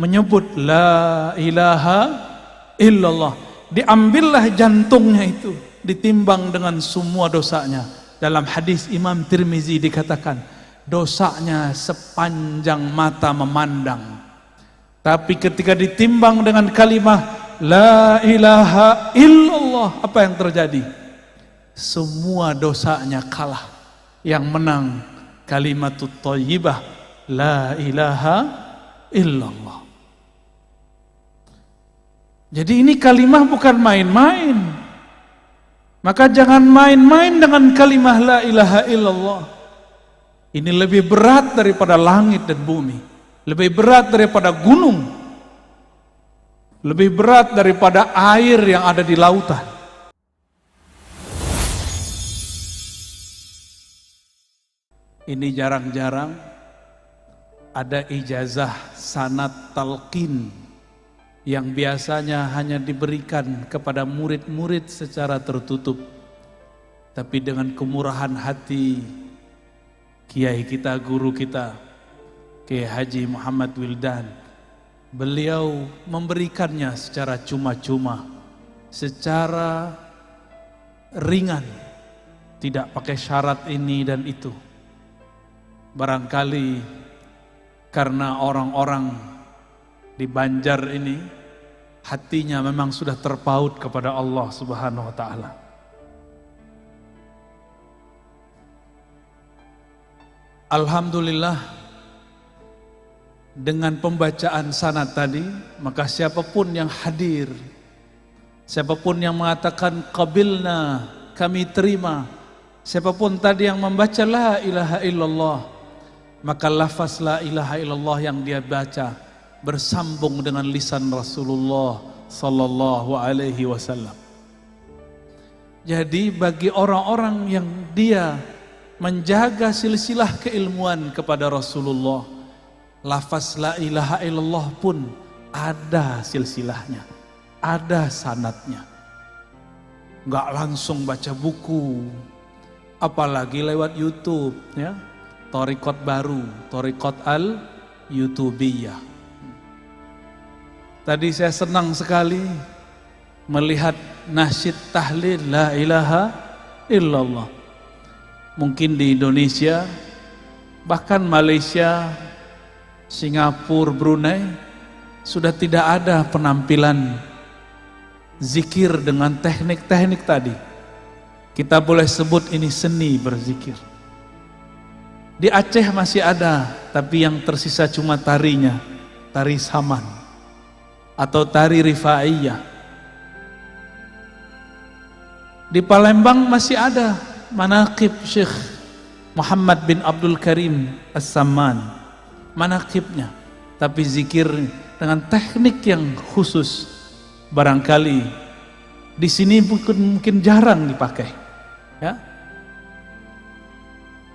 menyebut la ilaha illallah, diambillah jantungnya itu, ditimbang dengan semua dosanya. Dalam hadis Imam Tirmizi dikatakan, dosanya sepanjang mata memandang. Tapi ketika ditimbang dengan kalimah la ilaha illallah, apa yang terjadi? Semua dosanya kalah. Yang menang kalimatut thayyibah la ilaha illallah. Jadi ini kalimah bukan main-main. Maka jangan main-main dengan kalimah la ilaha illallah. Ini lebih berat daripada langit dan bumi, lebih berat daripada gunung, lebih berat daripada air yang ada di lautan. Ini jarang-jarang ada ijazah sanad talqin yang biasanya hanya diberikan kepada murid-murid secara tertutup. Tapi dengan kemurahan hati kiai kita, guru kita, Kiai Haji Muhammad Wildan, beliau memberikannya secara cuma-cuma, secara ringan, tidak pakai syarat ini dan itu. Barangkali karena orang-orang di Banjar ini hatinya memang sudah terpaut kepada Allah Subhanahu wa taala. Alhamdulillah, dengan pembacaan sanad tadi, maka siapapun yang hadir, siapapun yang mengatakan qabilna, kami terima, siapapun tadi yang membaca la ilaha illallah, maka lafaz la ilaha illallah yang dia baca bersambung dengan lisan Rasulullah sallallahu alaihi wasallam. Jadi bagi orang-orang yang dia menjaga silsilah keilmuan kepada Rasulullah, lafaz la ilaha illallah pun ada silsilahnya, ada sanadnya. Enggak langsung baca buku, apalagi lewat YouTube, ya. Thariqat baru, Thariqat al-Yutubiyah. Tadi saya senang sekali melihat nasyid tahlil la ilaha illallah. Mungkin di Indonesia, bahkan Malaysia, Singapura, Brunei, sudah tidak ada penampilan zikir dengan teknik-teknik tadi. Kita boleh sebut ini seni berzikir. Di Aceh masih ada, tapi yang tersisa cuma tarinya, tari saman atau tari rifaiyah. Di Palembang masih ada manaqib Syekh Muhammad bin Abdul Karim As-Samman, manaqibnya, tapi zikir dengan teknik yang khusus. Barangkali di sini mungkin jarang dipakai, ya.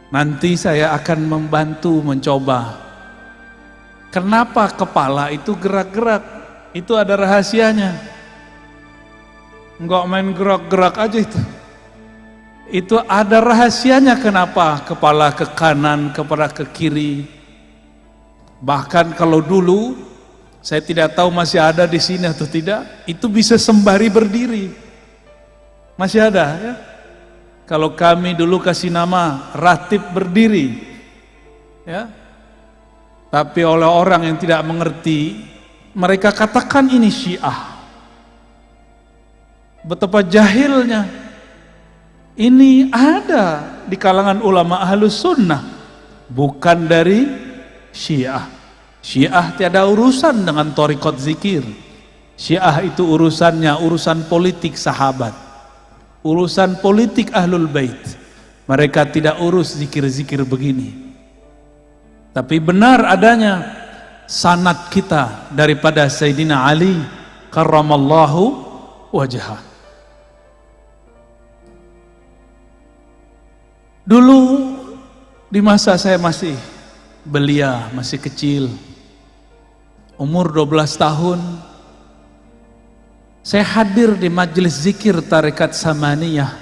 Nanti saya akan membantu mencoba. Kenapa kepala itu gerak-gerak? Itu ada rahasianya. Enggak main gerak-gerak aja itu. Itu ada rahasianya kenapa kepala ke kanan, kepala ke kiri. Bahkan kalau dulu, saya tidak tahu masih ada di sini atau tidak, itu bisa sembari berdiri. Masih ada, ya. Kalau kami dulu kasih nama ratib berdiri, ya. Tapi oleh orang yang tidak mengerti, mereka katakan ini Syiah. Betapa jahilnya. Ini ada di kalangan ulama Ahlus Sunnah, bukan dari Syiah. Syiah tiada urusan dengan thariqat zikir. Syiah itu urusannya urusan politik sahabat, urusan politik Ahlul Bait. Mereka tidak urus zikir-zikir begini. Tapi benar adanya sanad kita daripada Sayyidina Ali karramallahu wajhah. Dulu di masa saya masih belia, masih kecil, umur 12 tahun, saya hadir di majelis zikir Tarekat Samaniyah.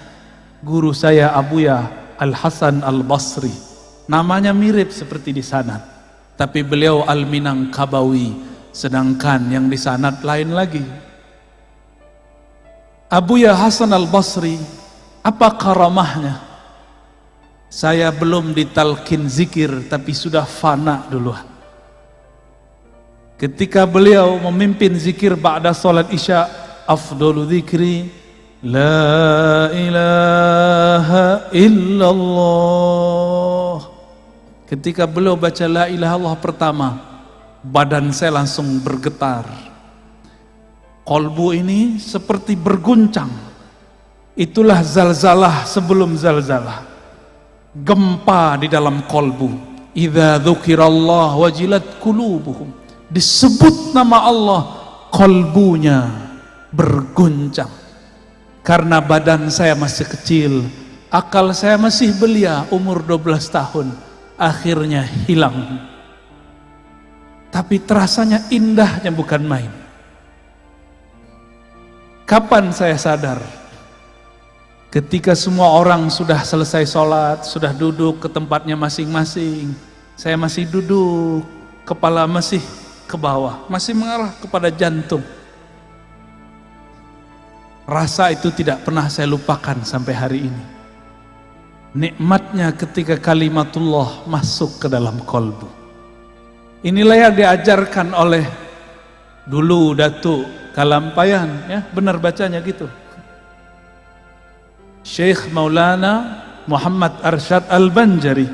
Guru saya Abuya Al-Hasan Al-Basri. Namanya mirip seperti di sana, tapi beliau Al-Minangkabawi, Sedangkan yang di sanad lain lagi. Abuya Hasan al-Basri, apa karamahnya? Saya belum ditalkin zikir tapi sudah fana duluan. Ketika beliau memimpin zikir ba'da salat isya, afdalu dzikri la ilaha illallah. Ketika beliau baca la ilaha illallah pertama, badan saya langsung bergetar. Kolbu ini seperti berguncang. Itulah zalzalah sebelum zalzalah. Gempa di dalam kolbu. Idza dzukirallah wajilat qulubuhum. Disebut nama Allah, kolbunya berguncang. Karena badan saya masih kecil, akal saya masih belia, umur 12 tahun, akhirnya hilang. Tapi terasanya indahnya bukan main. Kapan saya sadar? Ketika semua orang sudah selesai sholat, sudah duduk ke tempatnya masing-masing, saya masih duduk, kepala masih ke bawah, masih mengarah kepada jantung. Rasa itu tidak pernah saya lupakan sampai hari ini. Nikmatnya ketika kalimatullah masuk ke dalam kolbu. Inilah yang diajarkan oleh dulu Datuk Kalampayan, ya, benar bacanya gitu. Syekh Maulana Muhammad Arsyad Al-Banjari.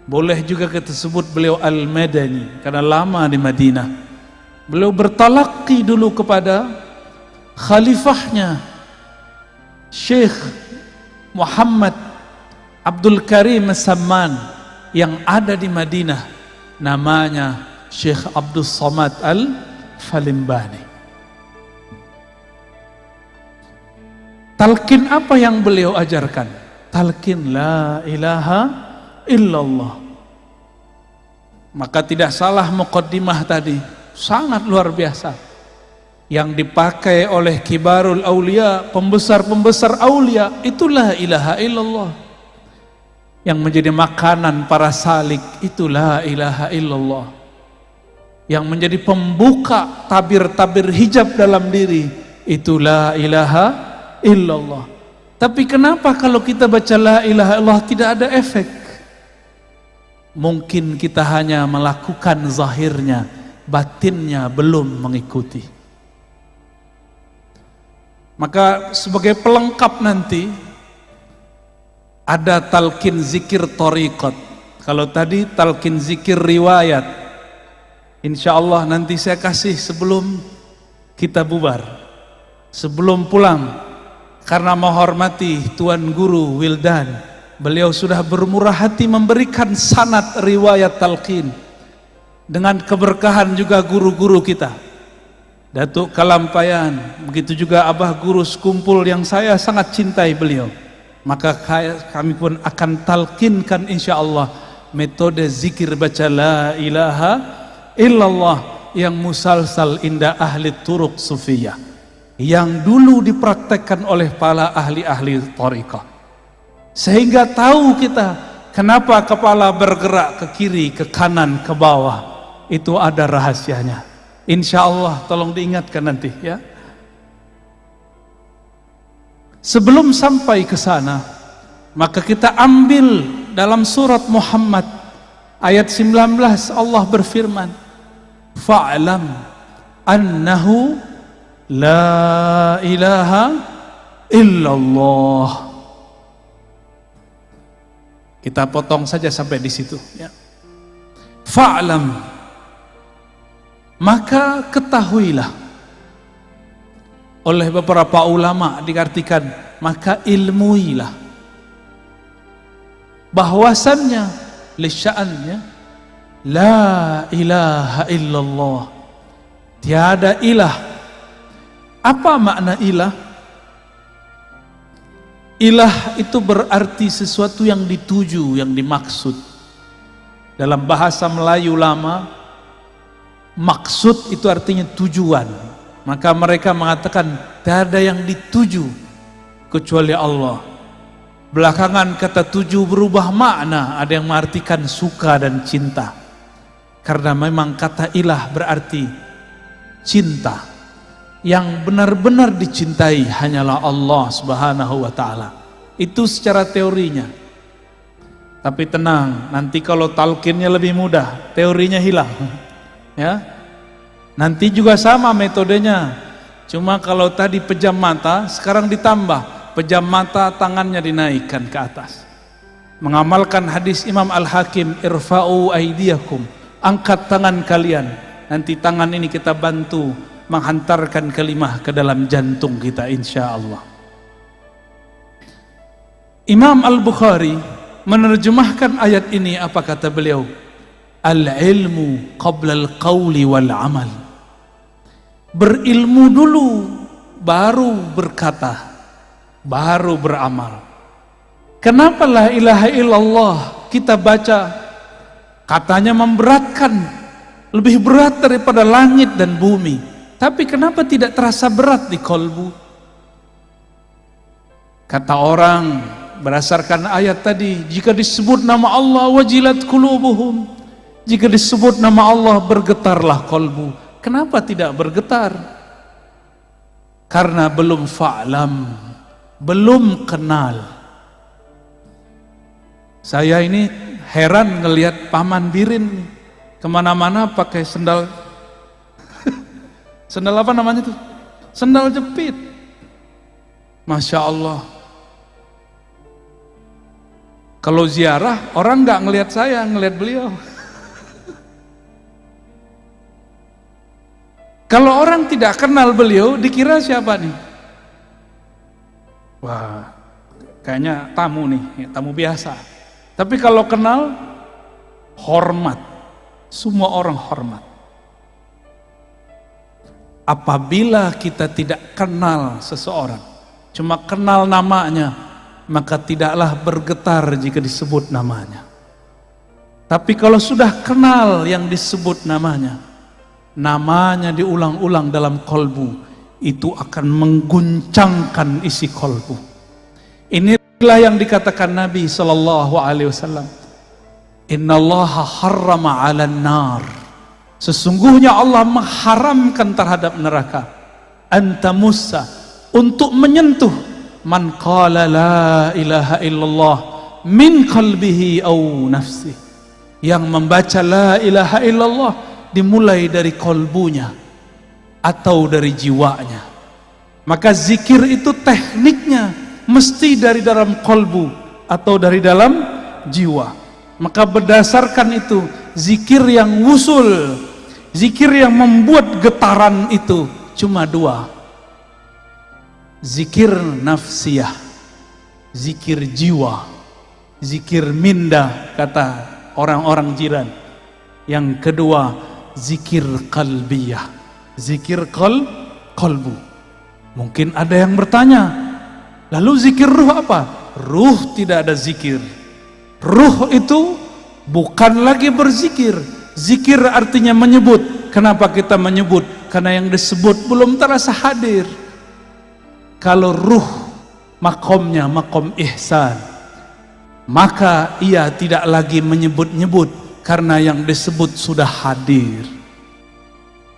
Boleh juga kita sebut beliau Al-Madani karena lama di Madinah. Beliau bertalaqi dulu kepada khalifahnya Syekh Muhammad Abdul Karim As-Samman yang ada di Madinah. Namanya Syekh Abdul Somad Al-Falimbani. Talqin apa yang beliau ajarkan? Talqin la ilaha illallah. Maka tidak salah muqaddimah tadi, sangat luar biasa. Yang dipakai oleh kibarul aulia, pembesar-pembesar aulia, itulah ilaha illallah. Yang menjadi makanan para salik, itulah ilaha illallah. Yang menjadi pembuka tabir-tabir hijab dalam diri, itulah ilaha illallah. Tapi kenapa kalau kita baca la ilaha illallah tidak ada efek? Mungkin kita hanya melakukan zahirnya, batinnya belum mengikuti. Maka sebagai pelengkap nanti ada talqin zikir thariqat. Kalau tadi talqin zikir riwayat, insya Allah nanti saya kasih sebelum kita bubar, sebelum pulang. Karena menghormati Tuan Guru Wildan, beliau sudah bermurah hati memberikan sanad riwayat talqin. Dengan keberkahan juga guru-guru kita, Datuk Kalampayan, begitu juga Abah Guru Sekumpul yang saya sangat cintai beliau. Maka kami pun akan talqinkan insya Allah metode zikir baca la ilaha illallah yang musalsal inda ahli turuq sufiyah, yang dulu dipraktekkan oleh para ahli-ahli thariqah. Sehingga tahu kita kenapa kepala bergerak ke kiri, ke kanan, ke bawah. Itu ada rahasianya. Insya Allah tolong diingatkan nanti ya. Sebelum sampai ke sana, maka kita ambil dalam surat Muhammad ayat 19, Allah berfirman, fa'lam annahu la ilaha illallah. Kita potong saja sampai di situ ya. Fa'lam, maka ketahuilah. Oleh beberapa ulama diartikan maka ilmuilah bahwasannya lisya'annya la ilaha illallah, tiada ilah. Apa makna ilah? Ilah itu berarti sesuatu yang dituju, yang dimaksud. Dalam bahasa Melayu lama, maksud itu artinya tujuan. Maka mereka mengatakan tidak ada yang dituju kecuali Allah. Belakangan kata tuju berubah makna, ada yang mengartikan suka dan cinta. Karena memang kata ilah berarti cinta. Yang benar-benar dicintai hanyalah Allah Subhanahu wa ta'ala. Itu secara teorinya. Tapi tenang, nanti kalau talqinnya lebih mudah, teorinya hilang. Ya. Nanti juga sama metodenya. Cuma kalau tadi pejam mata, sekarang ditambah pejam mata, tangannya dinaikkan ke atas. Mengamalkan hadis Imam Al-Hakim, irfa'u aidiyakum, angkat tangan kalian. Nanti tangan ini kita bantu menghantarkan kalimah ke dalam jantung kita, insya Allah. Imam Al-Bukhari menerjemahkan ayat ini, apa kata beliau? Al-ilmu qabla al-qawli wal-amal. Berilmu dulu, baru berkata, baru beramal. Kenapa la ilaha illallah kita baca, katanya memberatkan, lebih berat daripada langit dan bumi. Tapi kenapa tidak terasa berat di kolbu? Kata orang, berdasarkan ayat tadi, jika disebut nama Allah wajilat qulubuhum, jika disebut nama Allah bergetarlah kolbu. Kenapa tidak bergetar? Karena belum fa'lam, belum kenal. Saya ini heran ngelihat Paman Birin kemana-mana pakai sendal sendal apa namanya tuh? Sendal jepit. Masya Allah. Kalau ziarah, orang nggak ngelihat saya, ngelihat beliau. Kalau orang tidak kenal beliau, dikira siapa nih? Wah, kayaknya tamu nih, tamu biasa. Tapi kalau kenal, hormat. Semua orang hormat. Apabila kita tidak kenal seseorang, cuma kenal namanya, maka tidaklah bergetar jika disebut namanya. Tapi kalau sudah kenal yang disebut namanya, namanya diulang-ulang dalam kolbu, itu akan mengguncangkan isi kolbu. Inilah yang dikatakan Nabi SAW. Innallaha harrama 'alan nar. Sesungguhnya Allah mengharamkan terhadap neraka. Anta musa, untuk menyentuh man qala la ilaha illallah min qalbihi au nafsi. Yang membaca la ilaha illallah dimulai dari kolbunya atau dari jiwanya. Maka zikir itu tekniknya mesti dari dalam kolbu atau dari dalam jiwa. Maka berdasarkan itu, zikir yang wusul, zikir yang membuat getaran itu cuma dua. Zikir nafsiyah, zikir jiwa, zikir minda, kata orang-orang jiran. Yang kedua, zikir qalbiyah, zikir qalbu. Mungkin ada yang bertanya, lalu zikir ruh apa? Ruh tidak ada zikir. Ruh itu bukan lagi berzikir. Zikir artinya menyebut. Kenapa kita menyebut? Karena yang disebut belum terasa hadir. Kalau ruh makomnya makom ihsan, maka ia tidak lagi menyebut-nyebut, karena yang disebut sudah hadir.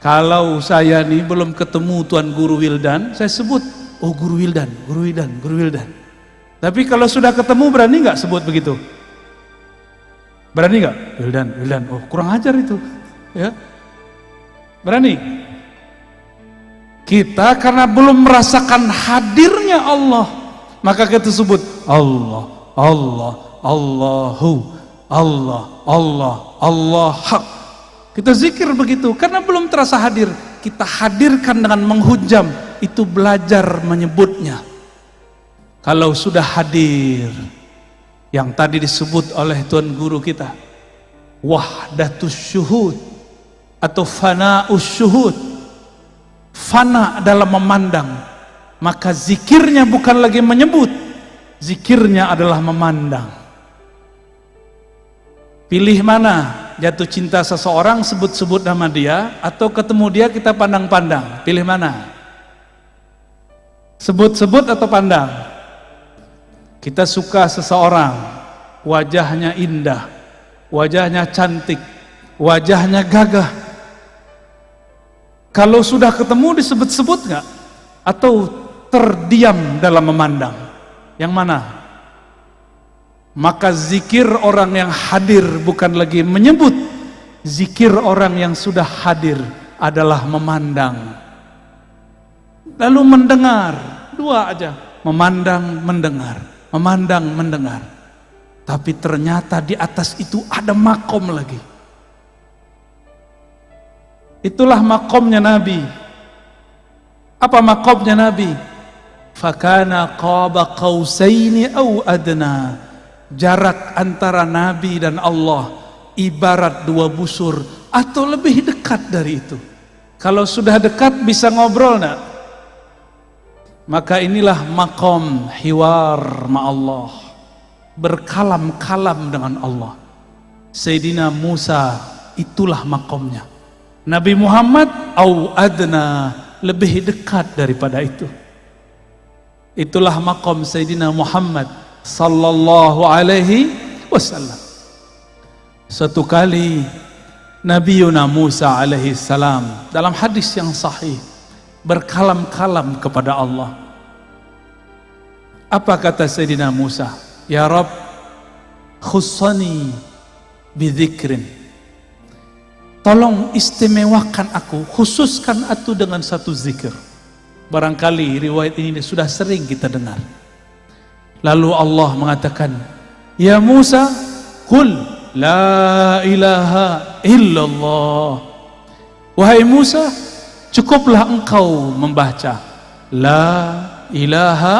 Kalau saya nih belum ketemu Tuan Guru Wildan, saya sebut, oh Guru Wildan, Guru Wildan, Guru Wildan. Tapi kalau sudah ketemu, berani nggak sebut begitu? Berani nggak? Wildan, Wildan. Oh kurang ajar itu, ya. Berani? Kita karena belum merasakan hadirnya Allah, maka kita sebut Allah, Allah, Allahu, Allah, Allah, Allah hak. Kita zikir begitu karena belum terasa hadir. Kita hadirkan dengan menghujam, itu belajar menyebutnya. Kalau sudah hadir, yang tadi disebut oleh Tuan Guru kita, wahdatus syuhud atau fana'us syuhud, fana dalam memandang, maka zikirnya bukan lagi menyebut, zikirnya adalah memandang. Pilih mana? Jatuh cinta seseorang, sebut-sebut nama dia, atau ketemu dia kita pandang-pandang? Pilih mana? Sebut-sebut atau pandang? Kita suka seseorang, wajahnya indah, wajahnya cantik, wajahnya gagah. Kalau sudah ketemu disebut-sebut nggak? Atau terdiam dalam memandang? Yang mana? Maka zikir orang yang hadir bukan lagi menyebut. Zikir orang yang sudah hadir adalah memandang. Lalu mendengar, dua aja. Memandang, mendengar. Memandang, mendengar. Tapi ternyata di atas itu ada makom lagi. Itulah makomnya Nabi. Apa makomnya Nabi? Fakana qaba qausaini au adna. Jarak antara Nabi dan Allah ibarat dua busur atau lebih dekat dari itu. Kalau sudah dekat bisa ngobrol nak? Maka inilah makom hiwar ma'allah, berkalam-kalam dengan Allah. Sayyidina Musa itulah makomnya. Nabi Muhammad au adna, lebih dekat daripada itu. Itulah makom Sayyidina Muhammad sallallahu alaihi wasallam. Satu kali Nabi Musa alaihi salam dalam hadis yang sahih berkalam-kalam kepada Allah. Apa kata Sayyidina Musa? Ya Rabb, khussani bidzikrin. Tolong istimewakan aku, khususkan aku dengan satu zikir. Barangkali riwayat ini sudah sering kita dengar. Lalu Allah mengatakan, Ya Musa, qul la ilaha illallah. Wahai Musa, cukuplah engkau membaca la ilaha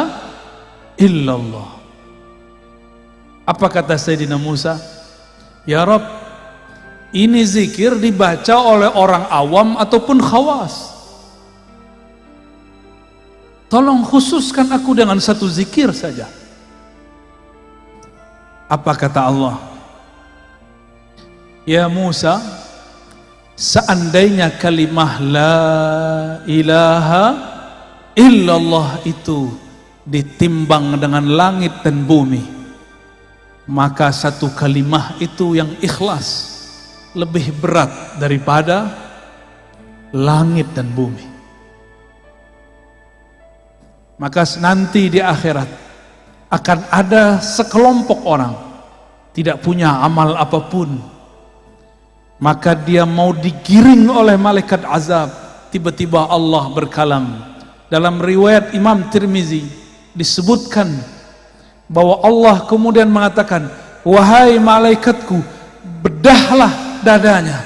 illallah. Apa kata Sayyidina Musa? Ya Rabb, ini zikir dibaca oleh orang awam ataupun khawas. Tolong khususkan aku dengan satu zikir saja. Apa kata Allah? Ya Musa, seandainya kalimah la ilaha illallah itu ditimbang dengan langit dan bumi, maka satu kalimah itu yang ikhlas lebih berat daripada langit dan bumi. Maka nanti di akhirat akan ada sekelompok orang tidak punya amal apapun, maka dia mau digiring oleh malaikat azab. Tiba-tiba Allah berkalam. Dalam riwayat Imam Tirmizi disebutkan bahwa Allah kemudian mengatakan, wahai malaikatku, bedahlah dadanya,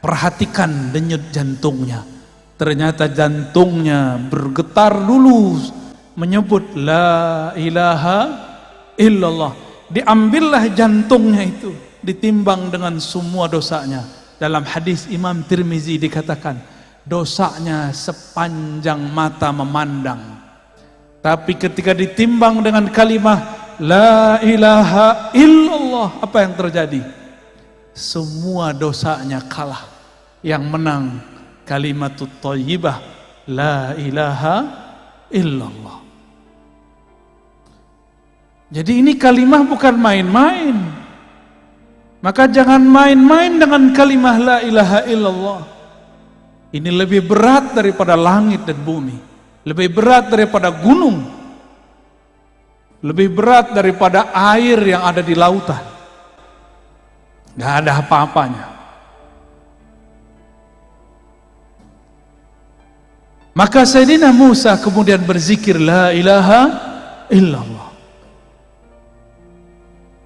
perhatikan denyut jantungnya. Ternyata jantungnya bergetar dulu menyebut la ilaha illallah. Diambillah jantungnya itu, ditimbang dengan semua dosanya. Dalam hadis Imam Tirmizi dikatakan, dosanya sepanjang mata memandang. Tapi ketika ditimbang dengan kalimah la ilaha illallah, apa yang terjadi? Semua dosanya kalah. Yang menang kalimatut thayyibah la ilaha illallah. Jadi ini kalimah bukan main-main. Maka jangan main-main dengan kalimah la ilaha illallah. Ini lebih berat daripada langit dan bumi, lebih berat daripada gunung, lebih berat daripada air yang ada di lautan. Gak ada apa-apanya. Maka Sayyidina Musa kemudian berzikir la ilaha illallah.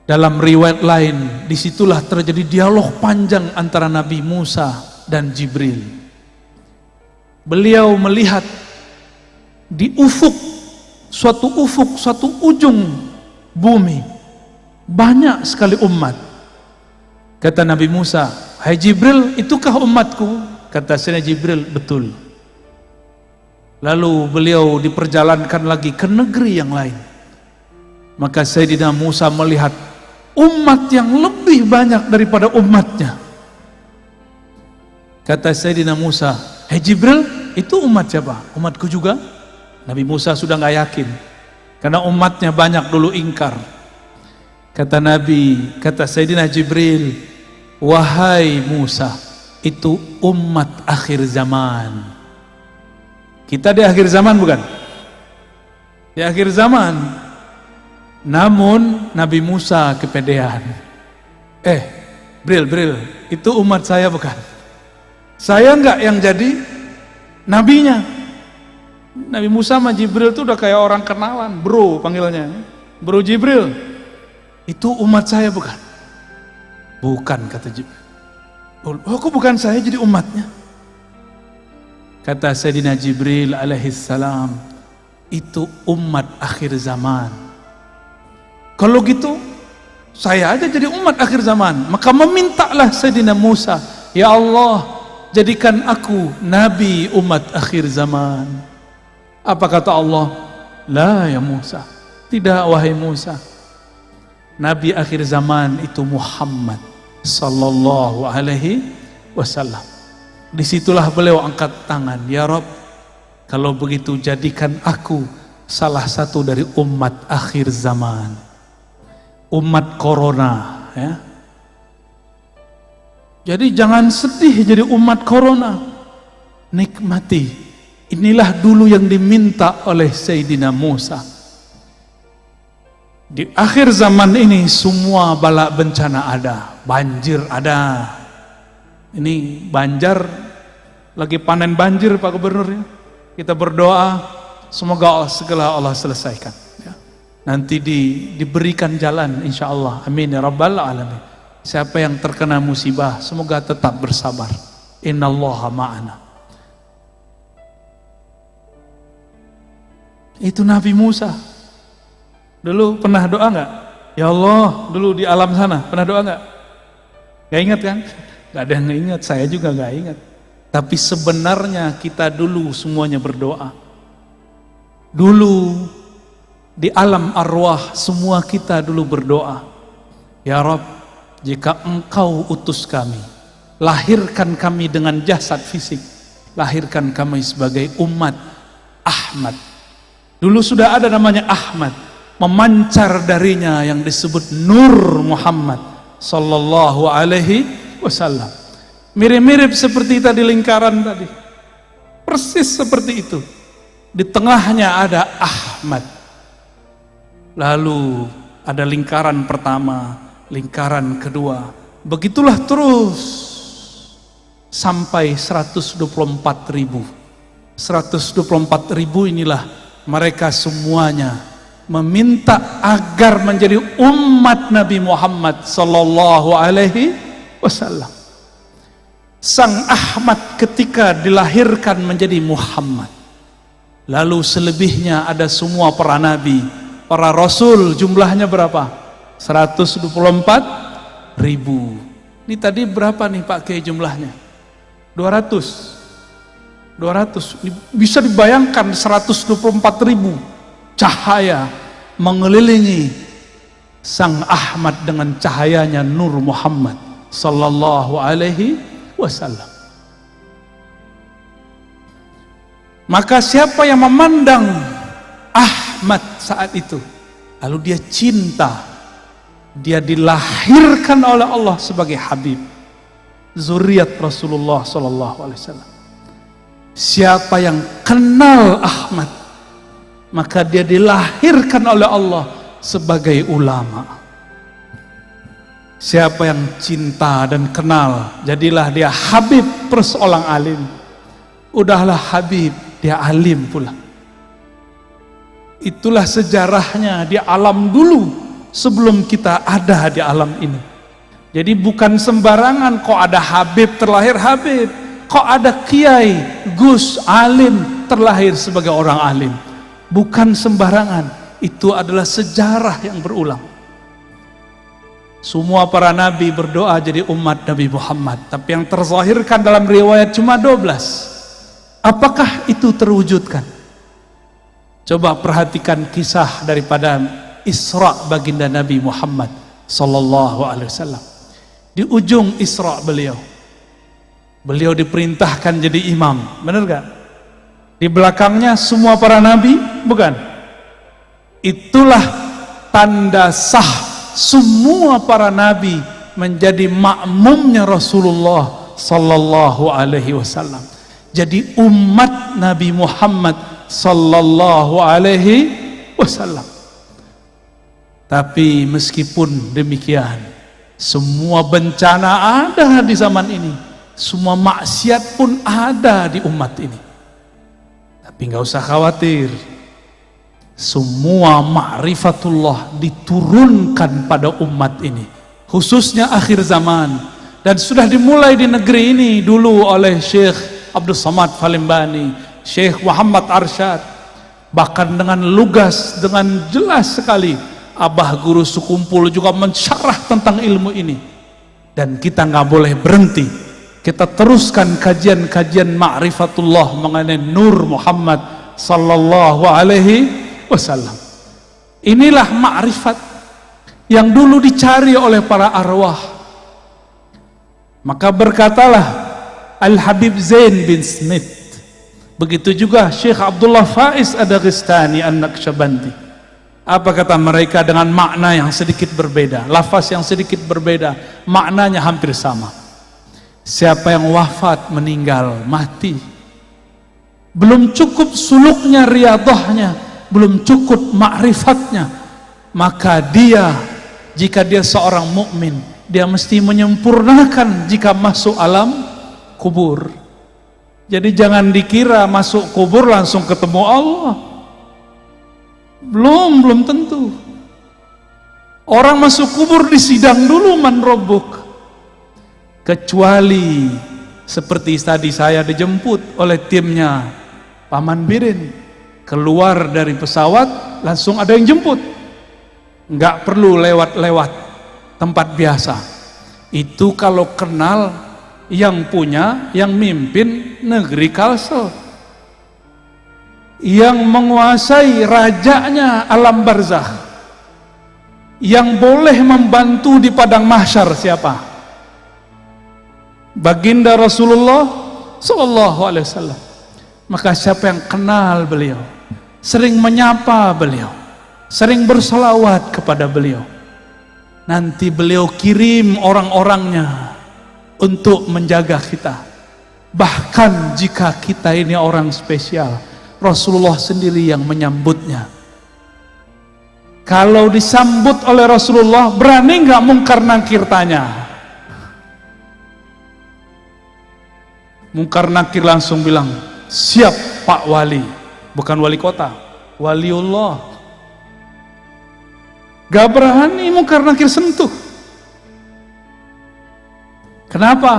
Dalam riwayat lain, disitulah terjadi dialog panjang antara Nabi Musa dan Jibril. Beliau melihat di ufuk, suatu ujung bumi, banyak sekali umat. Kata Nabi Musa, hai Jibril, itukah umatku? Kata Sayyidina Jibril, betul. Lalu beliau diperjalankan lagi ke negeri yang lain. Maka Sayyidina Musa melihat umat yang lebih banyak daripada umatnya. Kata Sayyidina Musa, hai Jibril, itu umat siapa? Umatku juga? Nabi Musa sudah gak yakin, karena umatnya banyak dulu ingkar. Kata Nabi, kata Sayyidina Jibril, wahai Musa, itu umat akhir zaman. Kita di akhir zaman bukan? Di akhir zaman. Namun Nabi Musa kepedean. Bril, itu umat saya bukan? Saya enggak yang jadi nabinya. Nabi Musa sama Jibril itu udah kayak orang kenalan, bro panggilnya. Bro Jibril, itu umat saya bukan? Bukan, kata Jibril. Oh, kok bukan saya jadi umatnya? Kata Sayyidina Jibril alaihissalam, itu umat akhir zaman. Kalau gitu, saya aja jadi umat akhir zaman. Maka memintalah Sayyidina Musa, ya Allah, jadikan aku nabi umat akhir zaman. Apa kata Allah? La ya Musa, tidak wahai Musa. Nabi akhir zaman itu Muhammad sallallahu alaihi wasallam. Disitulah beliau angkat tangan, ya Rabb, kalau begitu jadikan aku salah satu dari umat akhir zaman. Umat corona, ya. Jadi jangan sedih jadi umat corona. Nikmati. Inilah dulu yang diminta oleh Sayyidina Musa. Di akhir zaman ini semua bala bencana ada, banjir ada. Ini Banjar lagi panen banjir Pak Gubernur ya. Kita berdoa semoga segala Allah selesaikan. Ya. Nanti diberikan jalan insya Allah. Amin ya rabbal alamin. Siapa yang terkena musibah semoga tetap bersabar. Innallaha ma'ana. Itu Nabi Musa. Dulu pernah doa nggak? Ya Allah, dulu di alam sana pernah doa nggak? Gak ingat kan? Gak ada yang ingat, saya juga gak ingat. Tapi sebenarnya kita dulu semuanya berdoa. Dulu di alam arwah semua kita dulu berdoa. Ya Rabb, jika Engkau utus kami, lahirkan kami dengan jasad fisik, lahirkan kami sebagai umat Ahmad. Dulu sudah ada namanya Ahmad, memancar darinya yang disebut Nur Muhammad sallallahu alaihi wasallam. Mirip-mirip seperti tadi lingkaran tadi. Persis seperti itu. Di tengahnya ada Ahmad. Lalu ada lingkaran pertama, lingkaran kedua. Begitulah terus sampai 124.000. 124.000 inilah mereka semuanya meminta agar menjadi umat Nabi Muhammad sallallahu alaihi wasallam. Sang Ahmad ketika dilahirkan menjadi Muhammad. Lalu selebihnya ada semua para nabi, para rasul, jumlahnya berapa? 124.000. Ini tadi berapa nih Pak Kiai jumlahnya? 200. Bisa dibayangkan 124.000 cahaya mengelilingi Sang Ahmad dengan cahayanya Nur Muhammad sallallahu alaihi wasallam. Maka siapa yang memandang Ahmad saat itu, lalu dia cinta, dia dilahirkan oleh Allah sebagai Habib, zuriat Rasulullah sallallahu alaihi wasallam. Siapa yang kenal Ahmad, maka dia dilahirkan oleh Allah sebagai ulama. Siapa yang cinta dan kenal, jadilah dia Habib perseorang alim. Udahlah Habib, dia alim pula. Itulah sejarahnya di alam dulu sebelum kita ada di alam ini. Jadi bukan sembarangan kok ada Habib terlahir Habib, kok ada Kiai, Gus, alim terlahir sebagai orang alim. Bukan sembarangan, itu adalah sejarah yang berulang. Semua para nabi berdoa jadi umat Nabi Muhammad, tapi yang terzahirkan dalam riwayat cuma 12. Apakah itu terwujudkan? Coba perhatikan kisah daripada Isra baginda Nabi Muhammad sallallahu alaihi wasallam. Di ujung Isra beliau diperintahkan jadi imam, benar gak? Di belakangnya semua para nabi, bukan? Itulah tanda sah semua para nabi menjadi makmumnya Rasulullah sallallahu alaihi wasallam. Jadi umat Nabi Muhammad sallallahu alaihi wasallam. Tapi meskipun demikian, semua bencana ada di zaman ini, semua maksiat pun ada di umat ini. Tapi nggak usah khawatir, semua ma'rifatullah diturunkan pada umat ini, khususnya akhir zaman, dan sudah dimulai di negeri ini dulu oleh Syekh Abdul Samad Falimbani, Syekh Muhammad Arsyad, bahkan dengan lugas, dengan jelas sekali Abah Guru Sukumpul juga mensyarah tentang ilmu ini. Dan kita nggak boleh berhenti, kita teruskan kajian-kajian ma'rifatullah mengenai Nur Muhammad sallallahu alaihi wasallam. Inilah ma'rifat yang dulu dicari oleh para arwah. Maka berkatalah Al-Habib Zain bin Smith, begitu juga Syekh Abdullah Faiz Ad-Daghestani An-Naqsyabandi. Apa kata mereka dengan makna yang sedikit berbeda, lafaz yang sedikit berbeda, maknanya hampir sama. Siapa yang wafat, meninggal, mati, belum cukup suluknya, riyadhahnya, belum cukup ma'rifatnya, maka dia, jika dia seorang mukmin, dia mesti menyempurnakan jika masuk alam kubur. Jadi jangan dikira masuk kubur langsung ketemu Allah. Belum tentu. Orang masuk kubur disidang dulu, man rabbuk. Kecuali seperti tadi saya dijemput oleh timnya Paman Birin, keluar dari pesawat langsung ada yang jemput, nggak perlu lewat-lewat tempat biasa. Itu kalau kenal yang punya, yang mimpin negeri Kalsel, yang menguasai rajanya alam barzakh, yang boleh membantu di padang mahsyar siapa? Baginda Rasulullah sallallahu alaihi wasallam. Maka siapa yang kenal beliau, sering menyapa beliau, sering berselawat kepada beliau, nanti beliau kirim orang-orangnya untuk menjaga kita. Bahkan jika kita ini orang spesial, Rasulullah sendiri yang menyambutnya. Kalau disambut oleh Rasulullah, berani nggak mungkar nakir tanya? Mungkar nakir langsung bilang, siap Pak Wali. Bukan wali kota, waliullah. Gak berani mungkar nakir sentuh. Kenapa?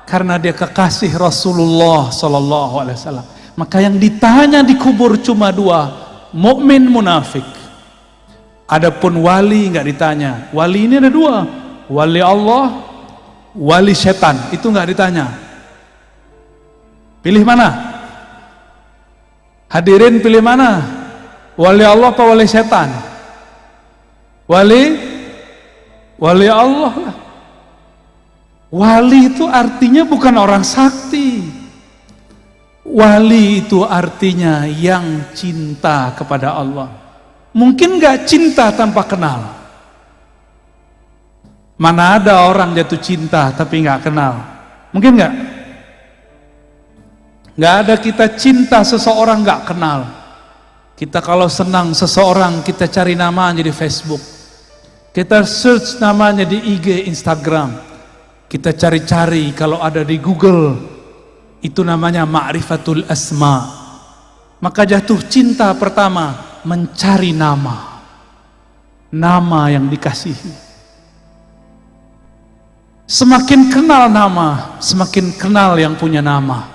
Karena dia kekasih Rasulullah sallallahu alaihi wasallam. Maka yang ditanya di kubur cuma dua, mukmin, munafik. Adapun wali nggak ditanya. Wali ini ada dua, wali Allah, wali setan. Itu nggak ditanya. Pilih mana? Hadirin pilih mana? Wali Allah atau wali setan? Wali Allah lah. Wali itu artinya bukan orang sakti. Wali itu artinya yang cinta kepada Allah. Mungkin gak cinta tanpa kenal? Mana ada orang jatuh cinta tapi gak kenal? Mungkin gak? Gak ada kita cinta seseorang gak kenal. Kita kalau senang seseorang, kita cari namanya di Facebook, kita search namanya di IG, Instagram, kita cari-cari kalau ada di Google, itu namanya ma'rifatul asma. Maka jatuh cinta pertama mencari nama yang dikasihi. Semakin kenal nama, semakin kenal yang punya nama.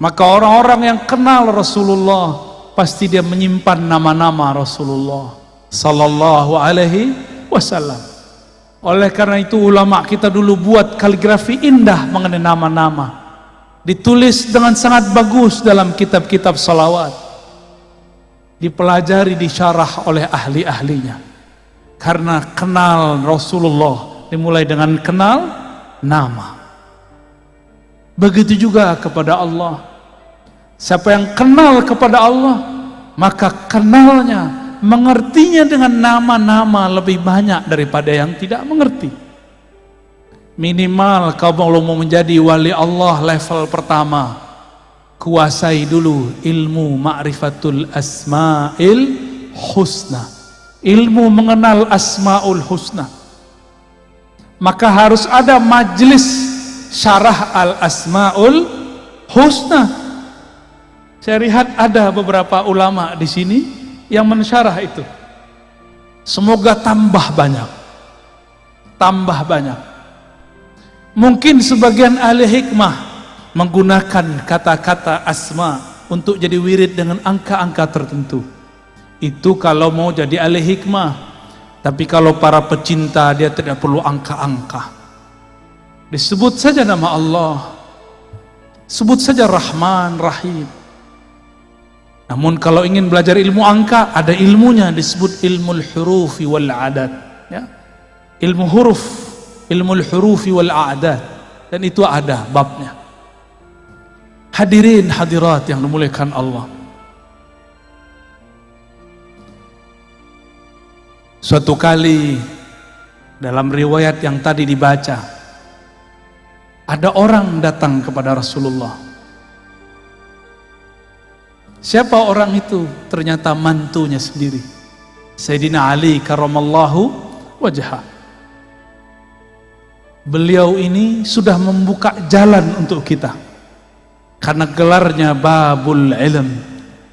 Maka orang-orang yang kenal Rasulullah pasti dia menyimpan nama-nama Rasulullah sallallahu alaihi wasallam. Oleh karena itu ulama kita dulu buat kaligrafi indah mengenai nama-nama, ditulis dengan sangat bagus dalam kitab-kitab salawat, dipelajari, disyarah oleh ahli-ahlinya. Karena kenal Rasulullah dimulai dengan kenal nama. Begitu juga kepada Allah. Siapa yang kenal kepada Allah, maka kenalnya, mengertinya dengan nama-nama lebih banyak daripada yang tidak mengerti. Minimal kalau mau menjadi wali Allah level pertama, kuasai dulu ilmu ma'rifatul asma'il husna, ilmu mengenal asma'ul husna. Maka harus ada majlis syarah al asma'ul husna. Saya lihat ada beberapa ulama di sini yang mensyarah itu. Semoga tambah banyak, tambah banyak. Mungkin sebagian ahli hikmah menggunakan kata-kata asma untuk jadi wirid dengan angka-angka tertentu. Itu kalau mau jadi ahli hikmah. Tapi kalau para pecinta, dia tidak perlu angka-angka. Disebut saja nama Allah, sebut saja Rahman, Rahim. Namun kalau ingin belajar ilmu angka, ada ilmunya, disebut ilmu hurufi wal adat, ya. Ilmu huruf, ilmu hurufi wal adat, dan itu ada babnya. Hadirin hadirat yang dimuliakan Allah, suatu kali dalam riwayat yang tadi dibaca, ada orang datang kepada Rasulullah. Siapa orang itu? Ternyata mantunya sendiri, Sayyidina Ali karramallahu wajhah. Beliau ini sudah membuka jalan untuk kita, karena gelarnya babul ilm,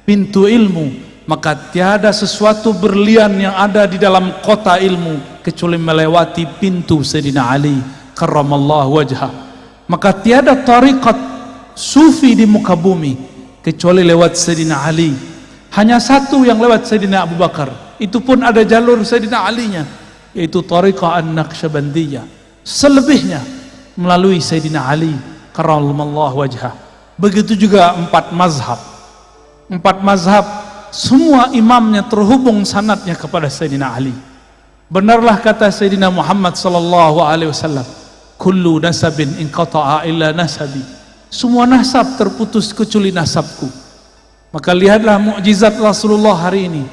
pintu ilmu. Maka tiada sesuatu berlian yang ada di dalam kota ilmu kecuali melewati pintu Sayyidina Ali karramallahu wajhah. Maka tiada tariqat sufi di muka bumi kecuali lewat Sayyidina Ali. Hanya satu yang lewat Sayyidina Abu Bakar, itu pun ada jalur Sayyidina Ali-nya, yaitu tariqah an-Naqsyabandiyah. Selebihnya melalui Sayyidina Ali karramallahu wajhah. Begitu juga 4 mazhab. 4 mazhab semua imamnya terhubung sanadnya kepada Sayyidina Ali. Benarlah kata Sayyidina Muhammad sallallahu alaihi wasallam, kullu nasabin inqata'a illa nasabi. Semua nasab terputus kecuali nasabku. Maka lihatlah mukjizat Rasulullah hari ini,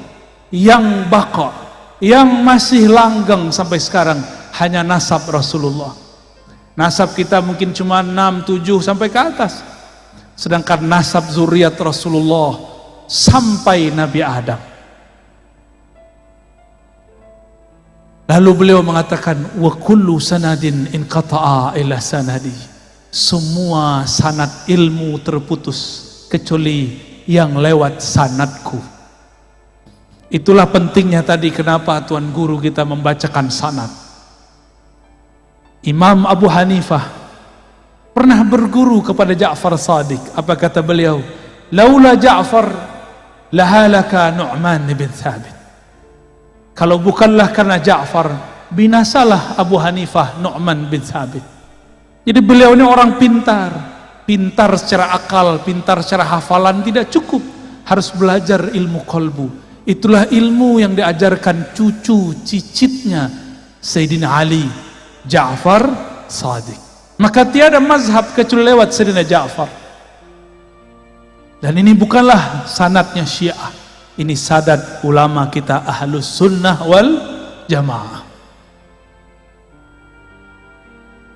yang baqa, yang masih langgeng sampai sekarang, hanya nasab Rasulullah. Nasab kita mungkin cuma 6, 7 sampai ke atas, sedangkan nasab zuriat Rasulullah sampai Nabi Adam. Lalu beliau mengatakan, wa kullu sanadin inqata'a ila sanadi. Semua sanad ilmu terputus kecuali yang lewat sanadku. Itulah pentingnya tadi kenapa Tuan Guru kita membacakan sanad. Imam Abu Hanifah pernah berguru kepada Ja'far Shadiq. Apa kata beliau? Laula Ja'far lahalaka Nu'man bin Thabit. Kalau bukanlah karena Ja'far, binasalah Abu Hanifah Nu'man bin Thabit. Jadi beliau ini orang pintar, pintar secara akal, pintar secara hafalan tidak cukup, harus belajar ilmu kolbu. Itulah ilmu yang diajarkan cucu cicitnya Sayyidina Ali, Ja'far Shadiq. Maka tiada mazhab kecuali lewat Sayyidina Ja'far. Dan ini bukanlah sanadnya Syiah, ini sadat ulama kita Ahlus Sunnah wal Jamaah.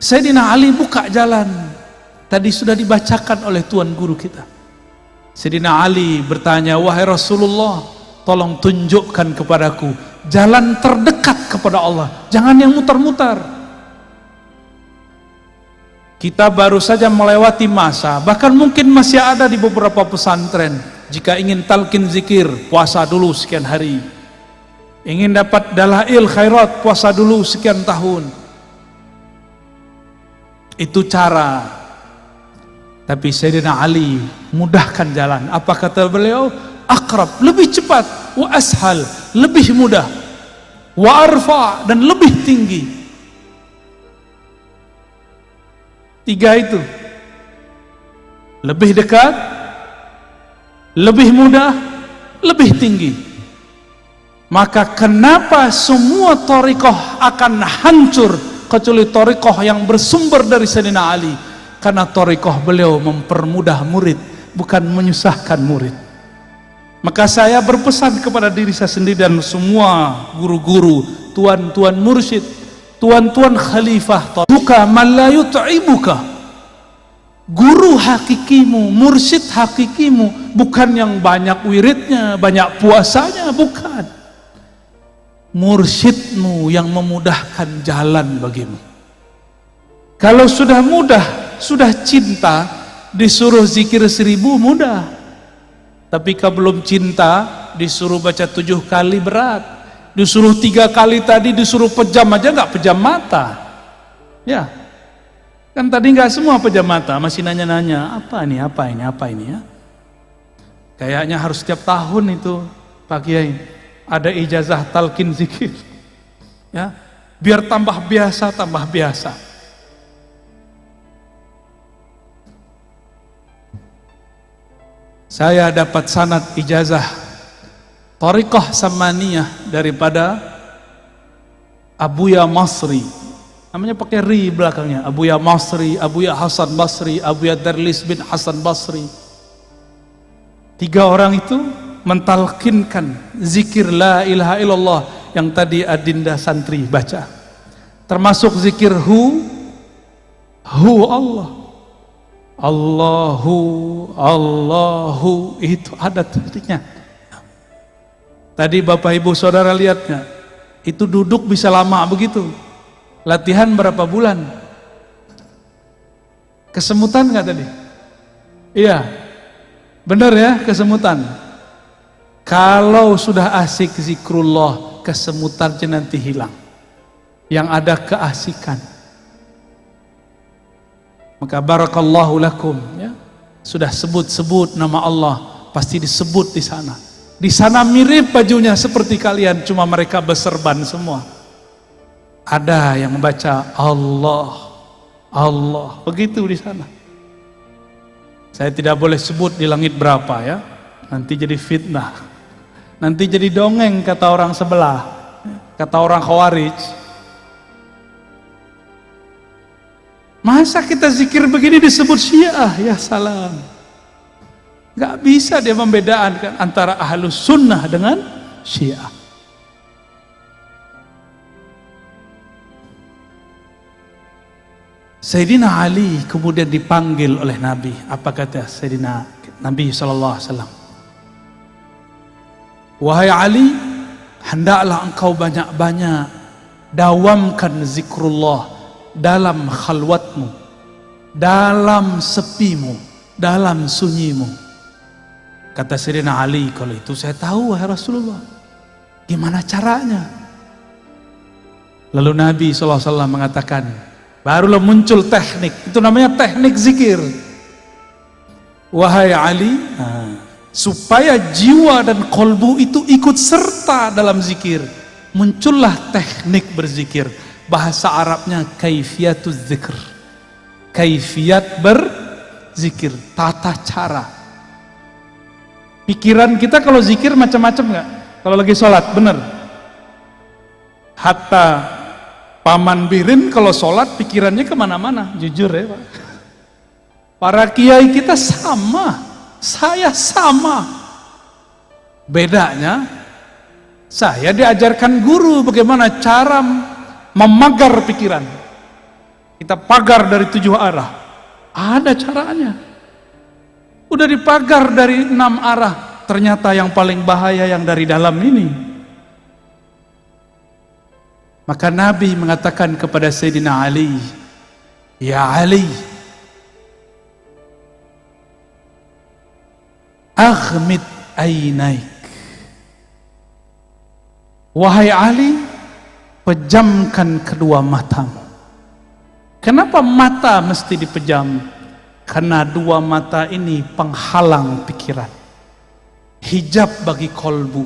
Sayyidina Ali buka jalan, tadi sudah dibacakan oleh Tuan Guru kita. Sayyidina Ali bertanya, wahai Rasulullah, tolong tunjukkan kepadaku jalan terdekat kepada Allah, jangan yang mutar-mutar. Kita baru saja melewati masa, bahkan mungkin masih ada di beberapa pesantren, jika ingin talqin zikir, puasa dulu sekian hari. Ingin dapat dalail khairat, puasa dulu sekian tahun. Itu cara. Tapi Sayyidina Ali mudahkan jalan. Apa kata beliau? Akrab, lebih cepat. Wa ashal, lebih mudah. Wa arfa, dan lebih tinggi. 3 itu. Lebih dekat, lebih mudah, lebih tinggi. Maka kenapa semua thariqah akan hancur kecuali thariqah yang bersumber dari Sayyidina Ali? Karena thariqah beliau mempermudah murid, bukan menyusahkan murid. Maka saya berpesan kepada diri saya sendiri dan semua guru-guru, tuan-tuan mursyid, tuan-tuan khalifah, buka man la yut'imuka. Guru hakikimu, mursyid hakikimu bukan yang banyak wiridnya, banyak puasanya, bukan. Mursyidmu yang memudahkan jalan bagimu. Kalau sudah mudah, sudah cinta, disuruh zikir 1000 mudah. Tapi kalau belum cinta, disuruh baca 7 kali berat. Disuruh 3 kali tadi, disuruh pejam aja nggak pejam mata. Ya, kan tadi nggak semua pejam mata, masih nanya-nanya apa ini ya. Kayaknya harus setiap tahun itu Pak Kiai ada ijazah talqin zikir, ya, biar tambah biasa. Saya dapat sanad ijazah Thariqah Samaniyah daripada Abuya Masri, namanya pakai ri belakangnya, Abuya Masri, Abuya Hasan Basri, Abuya Darlis bin Hasan Basri. 3 orang itu mentalkinkan zikir la ilaha illallah yang tadi adinda santri baca, termasuk zikir hu Allah, Allahu itu ada titiknya. Tadi Bapak Ibu Saudara lihatnya, itu duduk bisa lama begitu. Latihan berapa bulan? Kesemutan nggak tadi? Iya, benar ya, kesemutan. Kalau sudah asik zikrullah, kesemutannya nanti hilang. Yang ada keasikan. Maka barakallahu lakum, ya. Sudah sebut-sebut nama Allah, pasti disebut di sana. Di sana mirip bajunya seperti kalian, cuma mereka berserban semua. Ada yang membaca Allah, begitu di sana. Saya tidak boleh sebut di langit berapa ya, nanti jadi fitnah, nanti jadi dongeng kata orang sebelah, kata orang Khawarij. Masa kita zikir begini disebut Syiah? Ya salam. Gak bisa dia membedakan antara Ahlus Sunnah dengan Syiah. Sayyidina Ali kemudian dipanggil oleh Nabi. Apa kata Sayyidina Nabi SAW? Wahai Ali, hendaklah engkau banyak-banyak dawamkan zikrullah dalam khalwatmu, dalam sepimu, dalam sunyimu. Kata Sayyidina Ali, kalau itu saya tahu wahai Rasulullah, gimana caranya? Lalu Nabi SAW mengatakan, barulah muncul teknik, itu namanya teknik zikir. Wahai Ali, supaya jiwa dan kolbu itu ikut serta dalam zikir, muncullah teknik berzikir. Bahasa Arabnya kaifiyatuz zikr, kaifiyat berzikir, tata cara. Pikiran kita kalau zikir macam-macam nggak? Kalau lagi sholat, bener? Hatta Paman Birin kalau sholat pikirannya kemana-mana, jujur ya Pak. Para kiai kita sama, saya sama. Bedanya, saya diajarkan guru bagaimana cara memagar pikiran. Kita pagar dari 7 arah. Ada caranya. Udah dipagar dari 6 arah. Ternyata yang paling bahaya yang dari dalam ini. Maka Nabi mengatakan kepada Sayyidina Ali, ya Ali, aghmid ainaik. Wahai Ali, pejamkan kedua matamu. Kenapa mata mesti dipejam? Karena 2 mata ini penghalang pikiran, hijab bagi kolbu.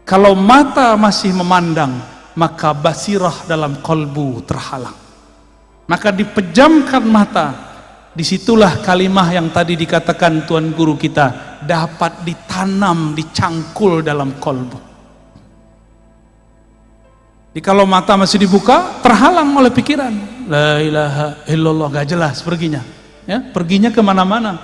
Kalau mata masih memandang, maka basirah dalam kolbu terhalang. Maka dipejamkan mata. Disitulah kalimah yang tadi dikatakan Tuan Guru kita dapat ditanam, dicangkul dalam kolbu. Jadi kalau mata masih dibuka, terhalang oleh pikiran. La ilaha illallah, gak jelas perginya. Ya, perginya kemana-mana.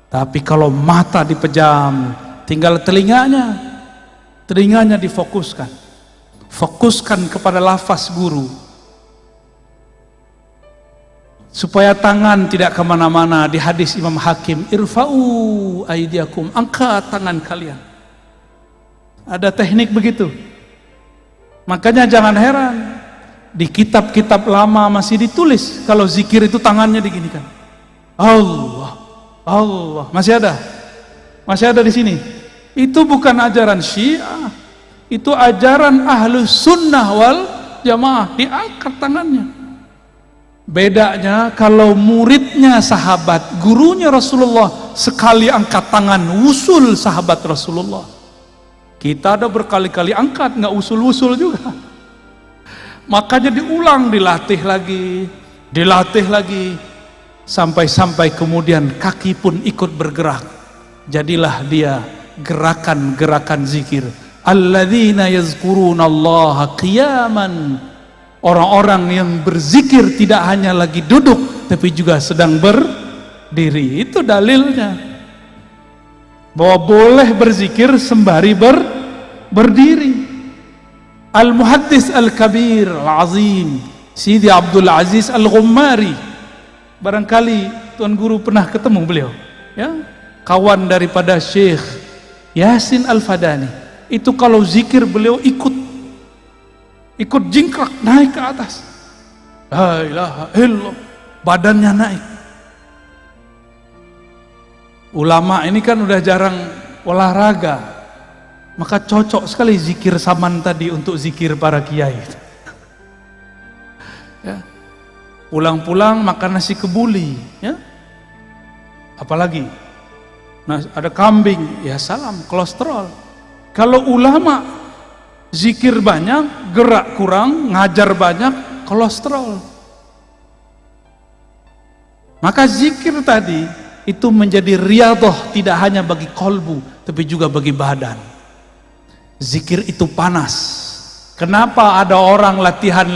Tapi kalau mata dipejam, tinggal telinganya difokuskan. Fokuskan kepada lafaz guru. supaya tangan tidak kemana-mana. Di hadis Imam Hakim, irfa'u aydiakum, angkat tangan kalian. Ada teknik begitu. Makanya jangan heran, di kitab-kitab lama masih ditulis kalau zikir itu tangannya diginikan. Allah, Allah, masih ada di sini. Itu bukan ajaran Syiah, itu ajaran Ahlus Sunnah wal Jamaah, diangkat tangannya. Bedanya kalau muridnya sahabat, gurunya Rasulullah, sekali angkat tangan wusul sahabat Rasulullah. Kita ada berkali-kali angkat, nggak usul-usul juga. Makanya diulang, dilatih lagi, sampai kemudian kaki pun ikut bergerak. Jadilah dia gerakan-gerakan zikir. Alladzina yazkurunallaha qiyaman. Orang-orang yang berzikir tidak hanya lagi duduk, tapi juga sedang berdiri. Itu dalilnya, bahwa boleh berzikir sembari berdiri. Al-Muhaddis Al-Kabir Al-Azim Sidi Abdul Aziz Al-Ghummari, barangkali Tuan Guru pernah ketemu beliau, ya, kawan daripada Syekh Yasin Al-Fadani. Itu kalau zikir beliau ikut jingkrak naik ke atas, la ilaha illallah, badannya naik. Ulama ini kan udah jarang olahraga, maka cocok sekali zikir saman tadi untuk zikir para kiai. Ya. Pulang-pulang makan nasi kebuli, ya. Apalagi ada kambing, ya salam, kolesterol. Kalau ulama zikir banyak, gerak kurang, ngajar banyak, kolesterol. Maka zikir tadi itu menjadi riyadhah, tidak hanya bagi kolbu, tapi juga bagi badan. Zikir itu panas. Kenapa ada orang latihan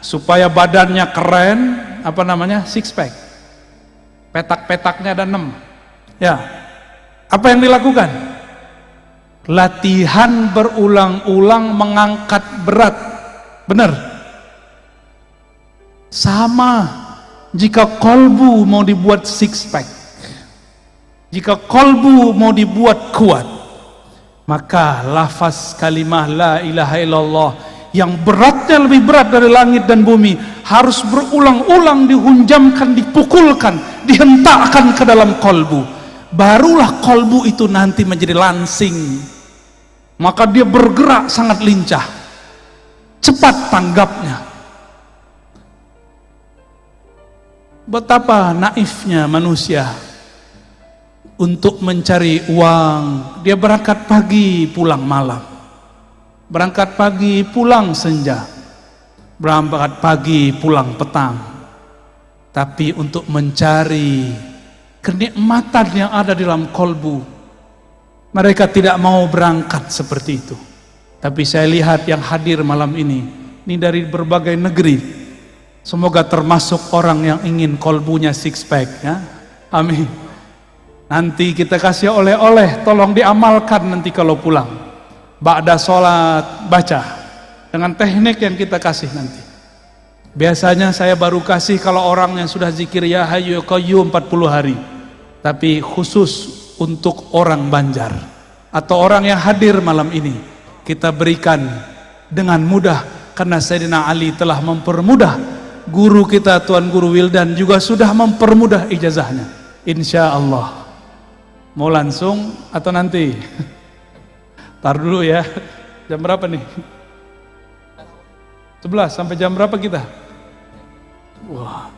supaya badannya keren, apa namanya, six pack, petak-petaknya ada 6, ya. Apa yang dilakukan? Latihan berulang-ulang mengangkat berat. Benar? Sama jika kolbu mau dibuat six pack, jika kolbu mau dibuat kuat, maka lafaz kalimah la ilaha illallah yang beratnya lebih berat dari langit dan bumi harus berulang-ulang dihunjamkan, dipukulkan, dihentakkan ke dalam kolbu. Barulah kolbu itu nanti menjadi lansing, maka dia bergerak sangat lincah, cepat tanggapnya. Betapa naifnya manusia untuk mencari uang. Dia berangkat pagi pulang malam, berangkat pagi pulang senja, berangkat pagi pulang petang. Tapi untuk mencari kenikmatan yang ada di dalam kolbu, mereka tidak mau berangkat seperti itu. Tapi saya lihat yang hadir malam ini dari berbagai negeri. Semoga termasuk orang yang ingin kolbunya six pack, ya. Amin. Nanti kita kasih oleh-oleh, tolong diamalkan nanti kalau pulang. Ba'da sholat baca dengan teknik yang kita kasih nanti. Biasanya saya baru kasih kalau orang yang sudah zikir ya hayyu ya qayyum 40 hari. Tapi khusus untuk orang Banjar atau orang yang hadir malam ini, kita berikan dengan mudah, karena Sayyidina Ali telah mempermudah. Guru kita Tuan Guru Wildan juga sudah mempermudah ijazahnya. Insya Allah. Mau langsung atau nanti? Tar dulu ya. Jam berapa nih? 11, sampai jam berapa kita? Wah,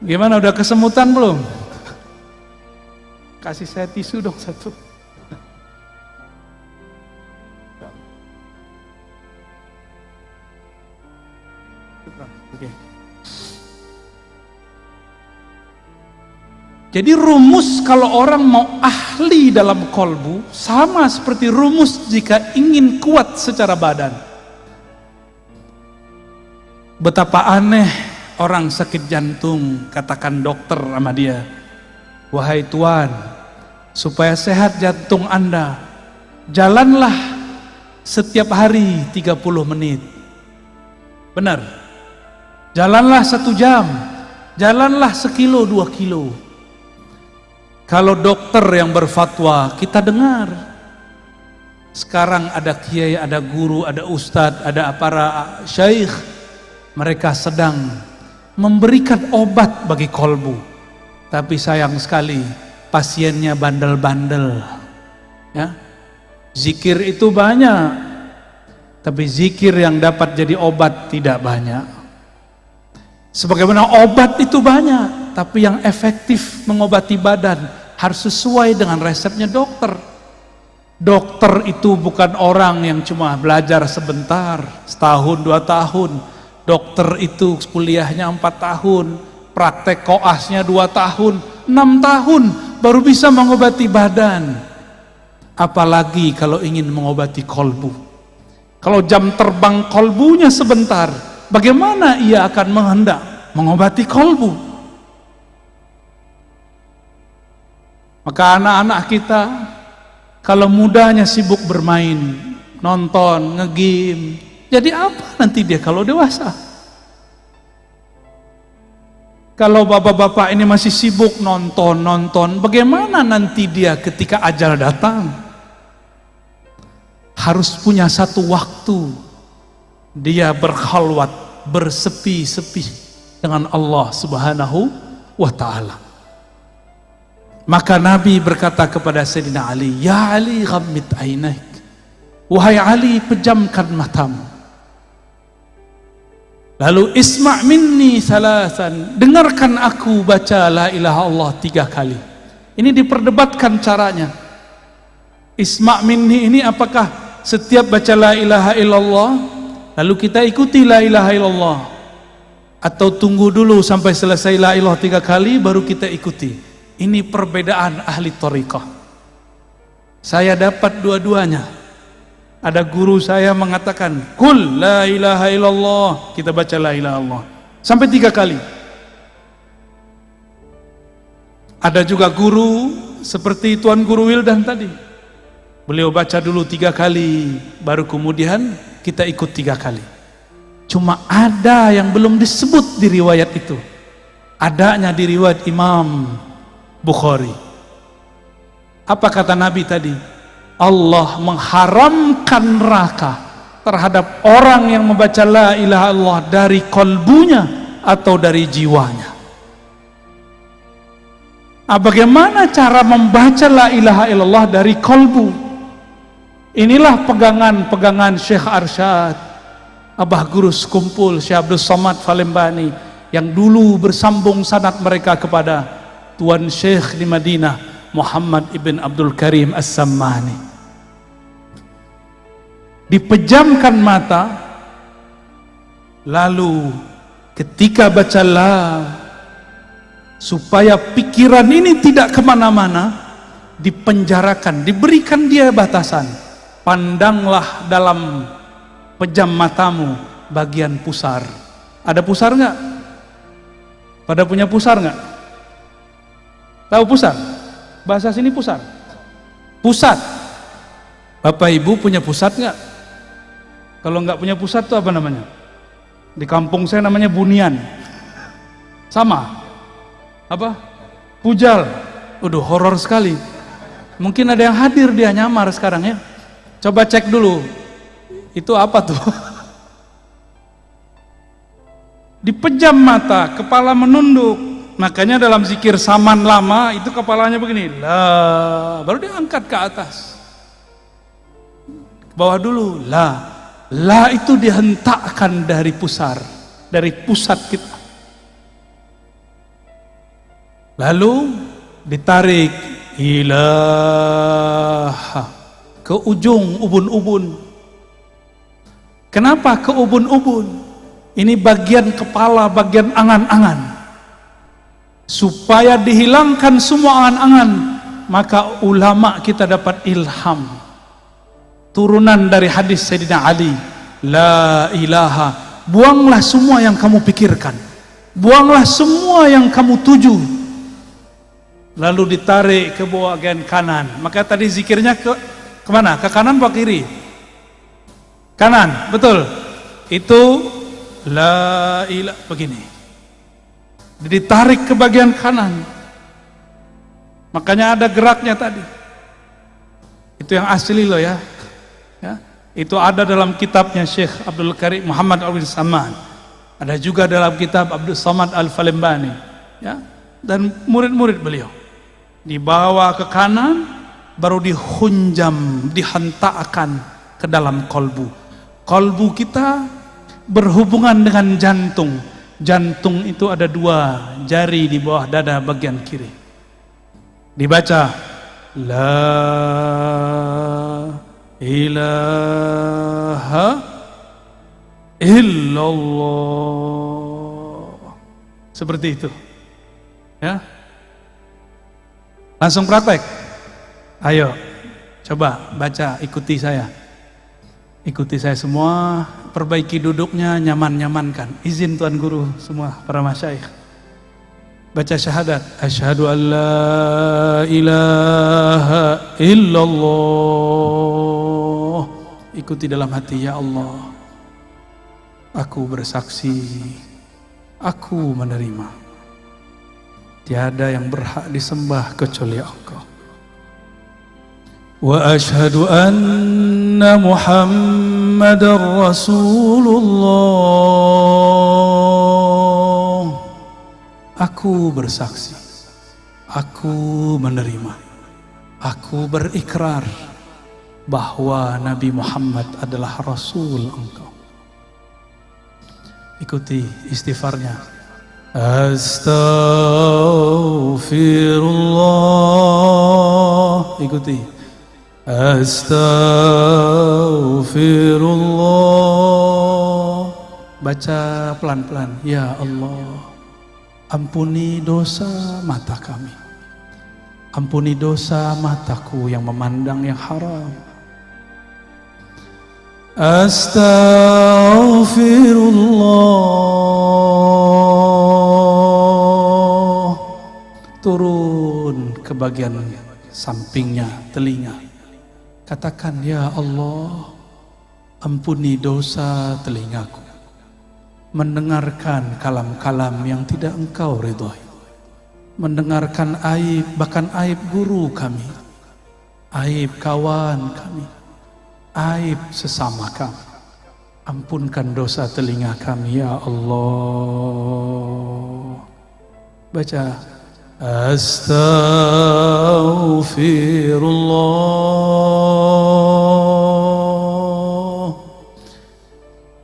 gimana, udah kesemutan belum? Kasih saya tisu dong satu. Oke. Jadi rumus kalau orang mau ahli dalam kolbu sama seperti rumus jika ingin kuat secara badan. Betapa aneh orang sakit jantung, katakan dokter sama dia, wahai Tuan, supaya sehat jantung Anda, jalanlah setiap hari 30 menit. Benar. Jalanlah 1 jam. jalanlah 1-2 kilo. Kalau dokter yang berfatwa, kita dengar. Sekarang ada kiai, ada guru, ada ustadz, ada para syaikh. Mereka sedang memberikan obat bagi kolbu. Tapi sayang sekali, pasiennya bandel-bandel. Ya. Zikir itu banyak, tapi zikir yang dapat jadi obat tidak banyak. Sebagaimana obat itu banyak, tapi yang efektif mengobati badan harus sesuai dengan resepnya dokter. Dokter itu bukan orang yang cuma belajar sebentar, setahun 2 tahun. Dokter itu kuliahnya 4 tahun, praktek koasnya 2 tahun, 6 tahun baru bisa mengobati badan. Apalagi kalau ingin mengobati kolbu. Kalau jam terbang kolbunya sebentar, bagaimana ia akan menghendak mengobati kolbu? Maka anak-anak kita kalau mudanya sibuk bermain, nonton, nge-game, jadi apa nanti dia kalau dewasa? Kalau bapak-bapak ini masih sibuk nonton, bagaimana nanti dia ketika ajal datang? Harus punya satu waktu dia berkhalwat, bersepi-sepi dengan Allah Subhanahu wa ta'ala. Maka Nabi berkata kepada Sayyidina Ali, "Ya Ali, ghammid ainaik." Wahai Ali, pejamkan matamu. Lalu isma' minni salasan, dengarkan aku baca la ilaha Allah 3 kali. Ini diperdebatkan caranya. Isma' minni ini apakah setiap baca la ilaha illallah lalu kita ikuti la ilaha illallah, atau tunggu dulu sampai selesai la ilaha 3 kali baru kita ikuti? Ini perbedaan ahli thariqah. Saya dapat dua-duanya. Ada guru saya mengatakan, "Qul la ilaha illallah," kita baca la ilaha illallah sampai 3 kali. Ada juga guru seperti Tuan Guru Wildan tadi, beliau baca dulu 3 kali baru kemudian kita ikut 3 kali. Cuma ada yang belum disebut di riwayat itu, adanya di riwayat Imam Bukhari. Apa kata Nabi tadi? Allah mengharamkan neraka terhadap orang yang membaca la ilaha illallah dari kolbunya atau dari jiwanya. Bagaimana cara membaca la ilaha illallah dari kolbu? Inilah pegangan Syekh Arsyad, Abah Guru Sekumpul, Syekh Abdul Somad Falembani, yang dulu bersambung sanad mereka kepada Tuan Syekh di Madinah, Muhammad ibn Abdul Karim As-Sammani. Dipejamkan mata, lalu ketika baca la, supaya pikiran ini tidak kemana-mana, dipenjarakan, diberikan dia batasan. Pandanglah dalam pejam matamu bagian pusar. Ada pusar nggak? Pada punya pusar nggak? Tahu pusar? Bahasa sini pusar. Pusat. Bapak Ibu punya pusat nggak? Kalau nggak punya pusat itu apa namanya? Di kampung saya namanya bunian. Sama. Apa? Pujal. Udah horor sekali. Mungkin ada yang hadir, dia nyamar sekarang ya. Coba cek dulu. Itu apa tuh? Dipejam mata, kepala menunduk. Makanya dalam zikir saman lama itu kepalanya begini, la, baru diangkat ke atas. Bawah dulu, la. La itu dihentakkan dari pusar, dari pusat kita. Lalu ditarik ilaha ke ujung ubun-ubun. Kenapa ke ubun-ubun? Ini bagian kepala, bagian angan-angan. Supaya dihilangkan semua angan-angan, maka ulama kita dapat ilham. Turunan dari hadis Sayyidina Ali, la ilaha, buanglah semua yang kamu pikirkan, buanglah semua yang kamu tuju. Lalu ditarik ke bawah bagian kanan. Maka tadi zikirnya kemana? Ke kanan atau kiri? Kanan, betul. Itu la ilaha, begini. ditarik ke bagian kanan. Makanya ada geraknya tadi. Itu yang asli loh ya. Itu ada dalam kitabnya Syekh Abdul Karim Muhammad Al Saman. Ada juga dalam kitab Abdul Samad Al Falembani. Ya, dan murid-murid beliau. Dibawa ke kanan, baru dihunjam, dihentakkan ke dalam kolbu. Kolbu kita berhubungan dengan jantung. Jantung itu ada 2 jari di bawah dada bagian kiri. Dibaca La ilaha illallah. Seperti itu. Ya. Langsung praktek. Ayo, coba baca, ikuti saya. Ikuti saya semua, perbaiki duduknya, nyaman-nyamankan. Izin Tuan Guru semua, para masyayikh. Baca syahadat, asyhadu an la ilaha illallah. Ikuti dalam hati, ya Allah, aku bersaksi, aku menerima. Tiada yang berhak disembah kecuali Engkau. Wa asyhadu anna Muhammadar Rasulullah. Aku bersaksi, aku menerima, aku berikrar bahwa Nabi Muhammad adalah Rasul Engkau. Ikuti istighfarnya. Astaghfirullah. Ikuti. Astaghfirullah. Baca pelan-pelan. Ya Allah, ampuni dosa mata kami. Ampuni dosa mataku yang memandang yang haram. Astaghfirullah. Turun ke bagian sampingnya, telinga. Katakan, ya Allah, ampuni dosa telingaku, mendengarkan kalam-kalam yang tidak Engkau ridhoi, mendengarkan aib, bahkan aib guru kami, aib kawan kami, aib sesama kami. Ampunkan dosa telinga kami, ya Allah. Baca. Astaghfirullah.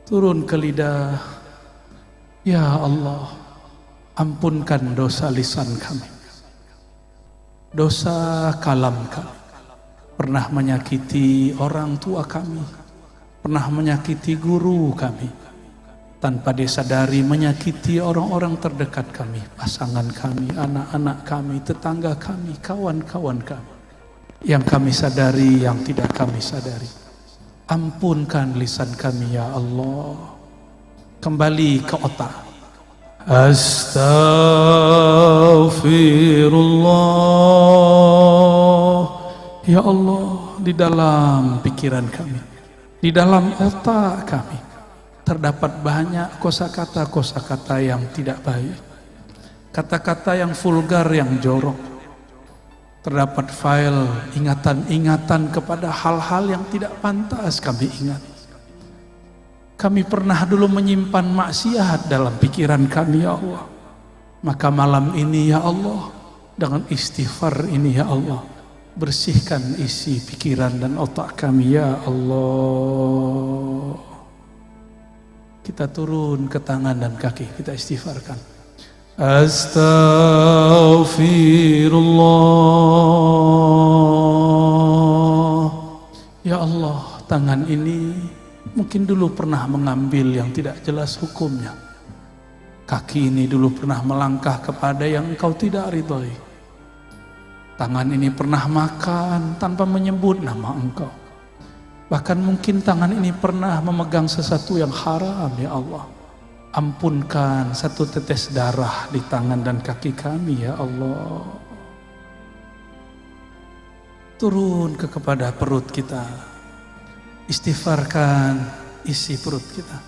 Turun ke lidah. Ya Allah, ampunkan dosa lisan kami, dosa kalam kami. Pernah menyakiti orang tua kami, pernah menyakiti guru kami, tanpa disadari menyakiti orang-orang terdekat kami, pasangan kami, anak-anak kami, tetangga kami, kawan-kawan kami, yang kami sadari, yang tidak kami sadari. Ampunkan lisan kami, ya Allah. Kembali ke otak. Astaghfirullah. Ya Allah, di dalam pikiran kami, di dalam otak kami, terdapat banyak kosakata-kosakata yang tidak baik, kata-kata yang vulgar, yang jorok. Terdapat file ingatan-ingatan kepada hal-hal yang tidak pantas kami ingat. Kami pernah dulu menyimpan maksiat dalam pikiran kami, ya Allah. Maka malam ini, ya Allah, dengan istighfar ini, ya Allah, bersihkan isi pikiran dan otak kami, ya Allah. Kita turun ke tangan dan kaki, kita istighfarkan. Astaghfirullah. Ya Allah, tangan ini mungkin dulu pernah mengambil yang tidak jelas hukumnya. Kaki ini dulu pernah melangkah kepada yang Engkau tidak ridhoi. Tangan ini pernah makan tanpa menyebut nama Engkau. Bahkan mungkin tangan ini pernah memegang sesuatu yang haram, ya Allah. Ampunkan satu tetes darah di tangan dan kaki kami, ya Allah. Turun kepada perut kita. Istighfarkan isi perut kita.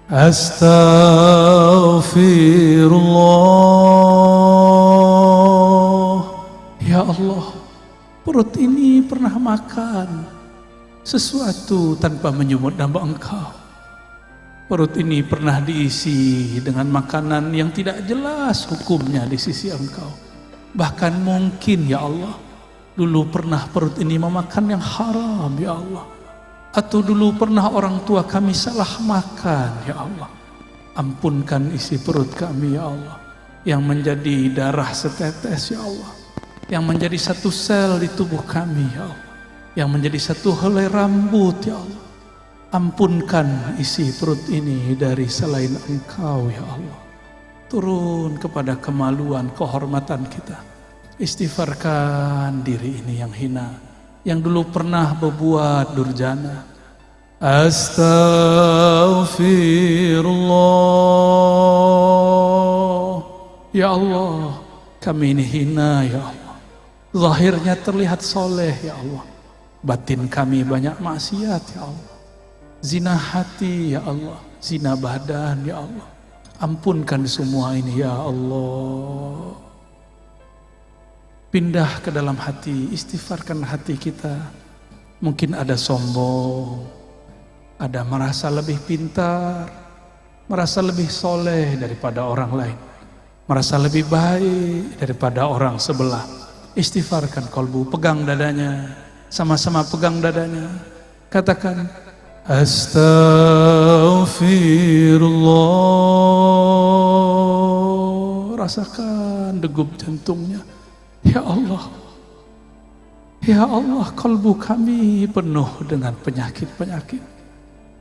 Astaghfirullah. Ya Allah, perut ini pernah makan sesuatu tanpa menyebut nama Engkau. Perut ini pernah diisi dengan makanan yang tidak jelas hukumnya di sisi Engkau. Bahkan mungkin ya Allah, dulu pernah perut ini memakan yang haram ya Allah. Atau dulu pernah orang tua kami salah makan ya Allah. Ampunkan isi perut kami ya Allah, yang menjadi darah setetes ya Allah, yang menjadi satu sel di tubuh kami ya Allah, yang menjadi satu helai rambut ya Allah. Ampunkan isi perut ini dari selain Engkau ya Allah. Turun kepada kemaluan, kehormatan kita. Istighfarkan diri ini yang hina, yang dulu pernah berbuat durjana. Astaghfirullah. Ya Allah, kami ini hina ya Allah. Zahirnya terlihat soleh ya Allah, batin kami banyak maksiat ya Allah. Zina hati ya Allah, zina badan ya Allah. Ampunkan semua ini ya Allah. Pindah ke dalam hati, istighfarkan hati kita. Mungkin ada sombong, ada merasa lebih pintar, merasa lebih soleh daripada orang lain, merasa lebih baik daripada orang sebelah. Istighfarkan kalbu, pegang dadanya, sama-sama pegang dadanya. Katakan Astaghfirullah. Rasakan degup jantungnya. Ya Allah, ya Allah, kalbu kami penuh dengan penyakit-penyakit,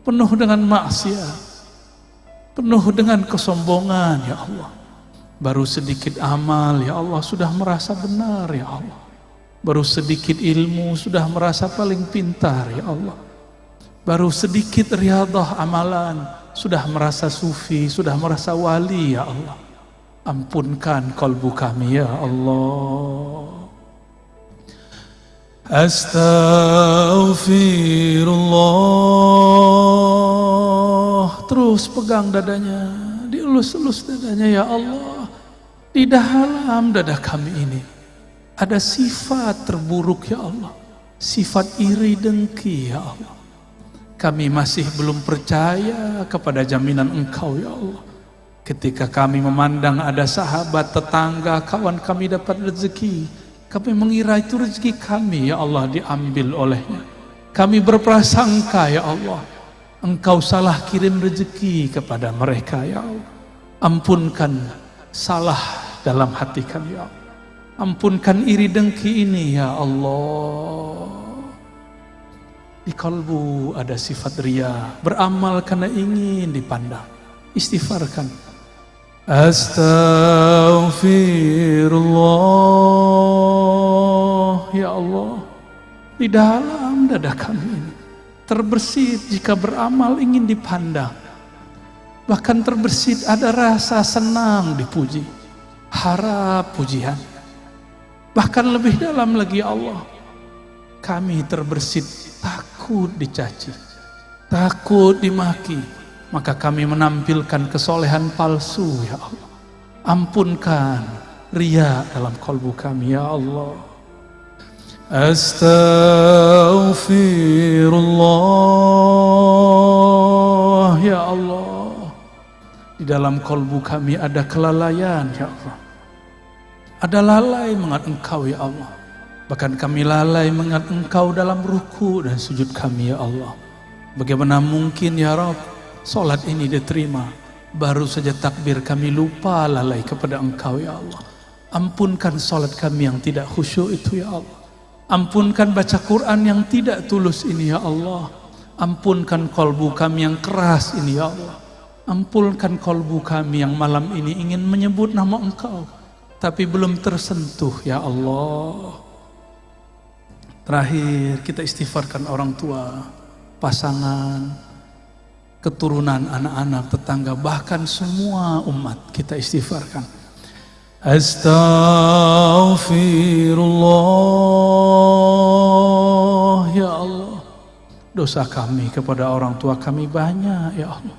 penuh dengan maksiat, penuh dengan kesombongan ya Allah. Baru sedikit amal ya Allah sudah merasa benar ya Allah. Baru sedikit ilmu sudah merasa paling pintar ya Allah. Baru sedikit riadah amalan sudah merasa sufi, sudah merasa wali ya Allah. Ampunkan kalbu kami ya Allah. Astaghfirullah. Terus pegang dadanya, dielus-elus dadanya ya Allah. Di dalam dada kami ini ada sifat terburuk ya Allah, sifat iri dengki ya Allah. Kami masih belum percaya kepada jaminan Engkau ya Allah. Ketika kami memandang ada sahabat, tetangga, kawan kami dapat rezeki, kami mengira itu rezeki kami ya Allah diambil olehnya. Kami berprasangka ya Allah, Engkau salah kirim rezeki kepada mereka ya Allah. Ampunkan salah dalam hati kami ya Allah. Ampunkan iri dengki ini ya Allah. Di kalbu ada sifat riya, beramal karena ingin dipandang. Istighfarkan. Astaghfirullah. Ya Allah, di dalam dada kami ini terbersit jika beramal ingin dipandang. Bahkan terbersit ada rasa senang dipuji, harap pujian. Bahkan lebih dalam lagi ya Allah, kami terbersit takut dicaci, takut dimaki, maka kami menampilkan kesolehan palsu ya Allah. Ampunkan riya dalam kalbu kami ya Allah. Astaghfirullah. Ya Allah, di dalam kalbu kami ada kelalaian ya Allah. Ada lalai mengingat Engkau ya Allah. Bahkan kami lalai mengingat Engkau dalam ruku dan sujud kami ya Allah. Bagaimana mungkin ya Rabb solat ini diterima, baru saja takbir kami lupa lalai kepada Engkau ya Allah. Ampunkan solat kami yang tidak khusyuk itu ya Allah. Ampunkan baca Quran yang tidak tulus ini ya Allah. Ampunkan kalbu kami yang keras ini ya Allah. Ampunkan kalbu kami yang malam ini ingin menyebut nama Engkau tapi belum tersentuh ya Allah. Terakhir kita istighfarkan orang tua, pasangan, keturunan, anak-anak, tetangga, bahkan semua umat kita istighfarkan. Astaghfirullah. Ya Allah, dosa kami kepada orang tua kami banyak ya Allah.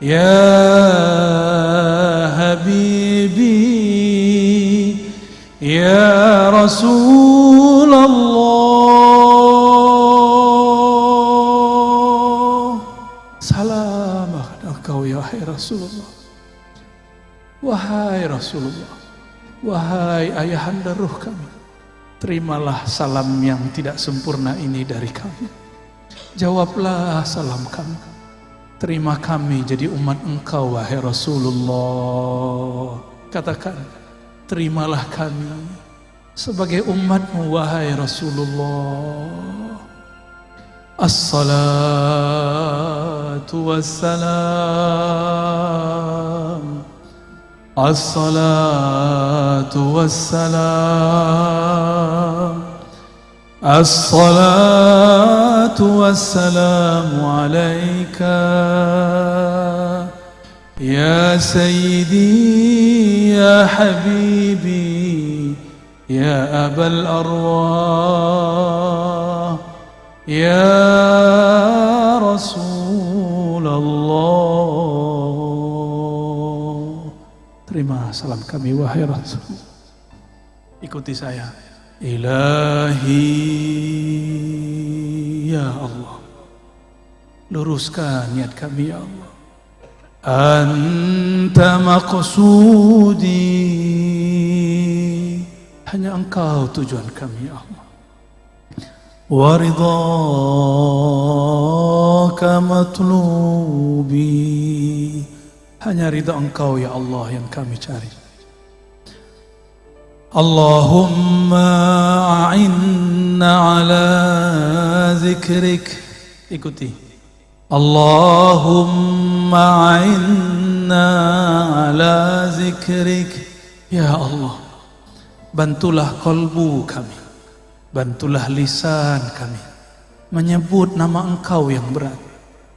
Ya Habibi, Ya Rasulullah. Salam engkau ya Rasulullah. Wahai Rasulullah, wahai ayahanda ruh kami, terimalah salam yang tidak sempurna ini dari kami. Jawablah salam kami. Terima kami jadi umat engkau wahai Rasulullah. Katakan, terimalah kami sebagai umatmu wahai Rasulullah. As-salatu wassalam, as-salatu wassalam, as-salatu wassalamu alaika ya sayyidi ya habibi ya abal arwah ya Rasulullah. Terima salam kami wahai Rasul. Ikuti saya. Ilahi ya Allah, luruskan niat kami ya Allah. Anta maqsudi, hanya engkau tujuan kami ya Allah. Wa ridhaka matlubi, hanya ridha engkau ya Allah yang kami cari. Allahumma a'inna ala zikrik. Ikuti. Allahumma a'inna ala zikrik. Ya Allah, bantulah kalbu kami, bantulah lisan kami menyebut nama engkau yang berat,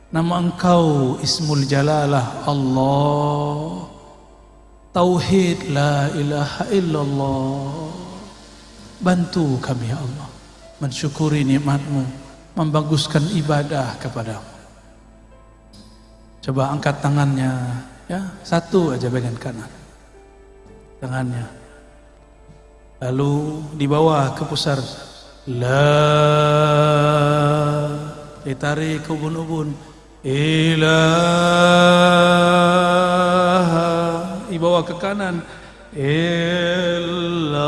nama engkau Ismul Jalalah Allah, Tauhid la ilaha illallah. Bantu kami ya Allah mensyukuri nikmat-Mu, membaguskan ibadah kepadamu. Coba angkat tangannya ya, satu aja bagian kanan tangannya, lalu di bawah ke pusar la, ditarik ke ubun-ubun ilaha, dibawa ke kanan illallah,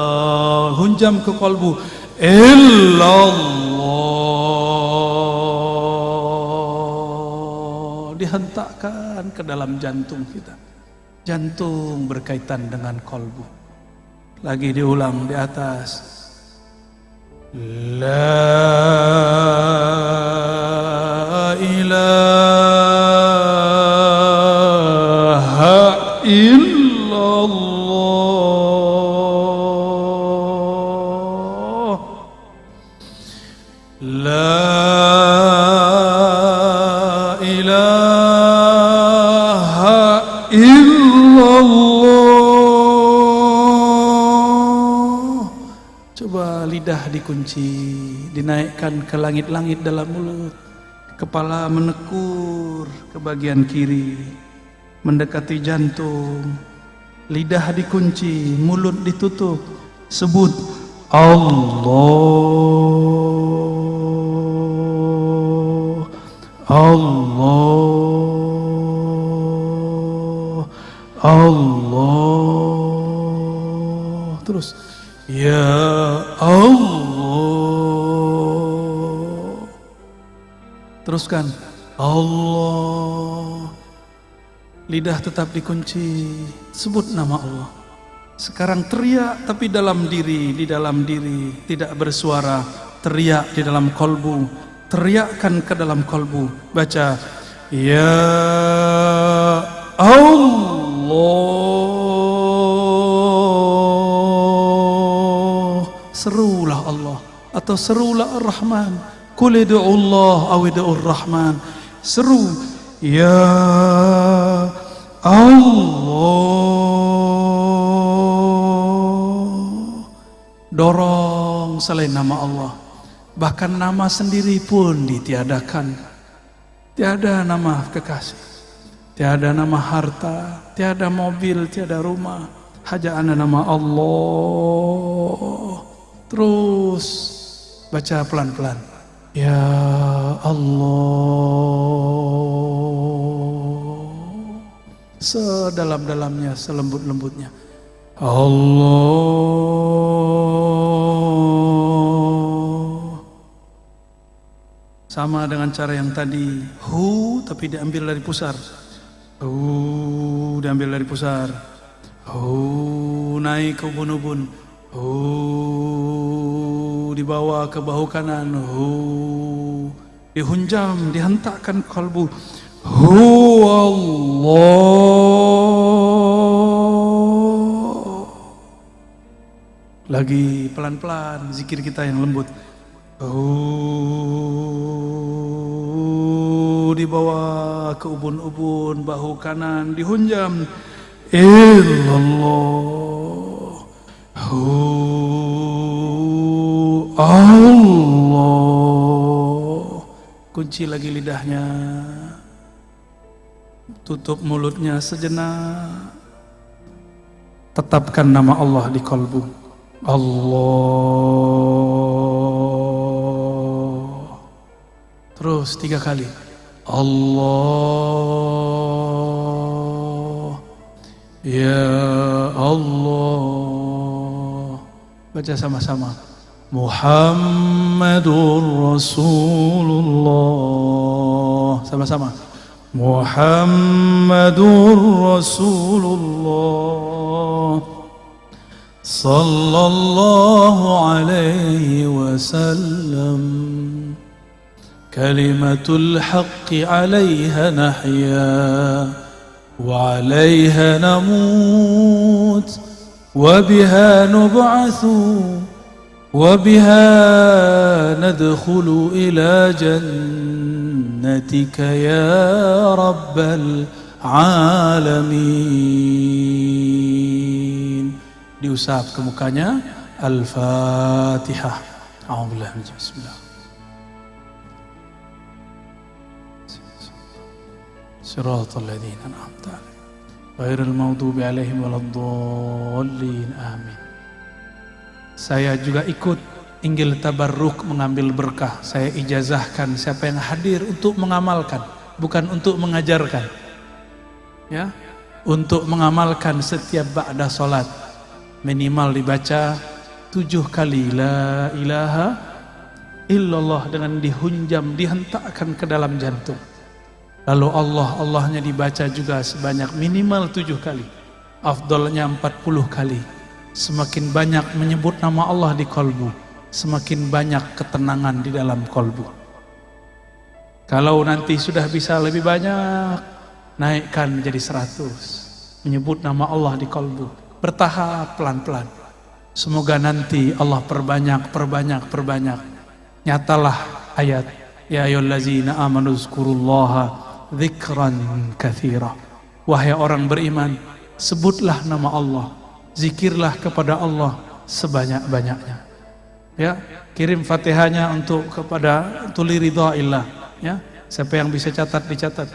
hunjam ke kalbu illallah, dihentakkan ke dalam jantung kita. Jantung berkaitan dengan kalbu. Lagi diulang di atas, la ilaha illallah, la ilaha illallah. Coba lidah dikunci, dinaikkan ke langit-langit dalam mulut, kepala menekur ke bagian kiri, mendekati jantung, lidah dikunci, mulut ditutup, sebut Allah, Allah, Allah, terus ya Allah, teruskan Allah, lidah tetap dikunci, sebut nama Allah. Sekarang teriak tapi dalam diri, di dalam diri, tidak bersuara, teriak di dalam kalbu, teriakkan ke dalam kalbu. Baca ya Allah, serulah Allah atau serulah Ar-Rahman. Qul ud'ullah aw ud'ur Rahman. Seru ya Allah. Dorong selain nama Allah. Bahkan nama sendiri pun ditiadakan. Tiada nama kekasih. tiada nama harta, tiada mobil, tiada rumah, hanya ada nama Allah. Terus baca pelan-pelan. Ya Allah, sedalam-dalamnya, selembut-lembutnya. Allah. Sama dengan cara yang tadi, hu tapi diambil dari pusar. Hu diambil dari pusar. Hu naik ke ubun-ubun. Hu dibawa ke bahu kanan. Hu dihunjam, dihentakkan kalbu. Hu Allah. Lagi pelan-pelan zikir kita yang lembut. Dibawa ke ubun-ubun, bahu kanan dihunjam. Illallah. Allah. Kunci lagi lidahnya, tutup mulutnya sejenak, tetapkan nama Allah di kalbu. Allah. Terus 3 kali. Allah. Ya Allah. Baca sama-sama. Muhammadur Rasulullah. Sama-sama. Muhammadur Rasulullah sallallahu alaihi wasallam. Kalimatul haqqi 'alaiha nahya wa 'alaiha namut wa biha nub'atsu wa biha nadkhulu ila jannatika ya rabbal alamin. Diusap ke mukanya. Al-Fatihah. A'udzubillahi minasyaitonir rajim. Bismillah. Siratal ladzina an'amta 'alaihim ghairil maghdubi 'alaihim waladdallin. Amin. Saya juga ikut inggil tabarruk mengambil berkah. Saya ijazahkan siapa yang hadir untuk mengamalkan, bukan untuk mengajarkan. Ya, untuk mengamalkan setiap ba'da salat minimal dibaca 7 kali la ilaha illallah dengan dihunjam, dihentakkan ke dalam jantung. Lalu Allahnya dibaca juga sebanyak minimal 7 kali. Afdalnya 40 kali. Semakin banyak menyebut nama Allah di kalbu, semakin banyak ketenangan di dalam kalbu. Kalau nanti sudah bisa lebih banyak, naikkan menjadi 100. Menyebut nama Allah di kalbu, bertahap pelan-pelan. Semoga nanti Allah perbanyak. Nyatalah ayat ya ayyuhallazina amanu zkurullaha dzikran katsira. Wahai orang beriman, sebutlah nama Allah, zikirlah kepada Allah sebanyak-banyaknya. Ya, kirim Fatihahnya untuk liridhaillah. Ya, siapa yang bisa catat dicatat.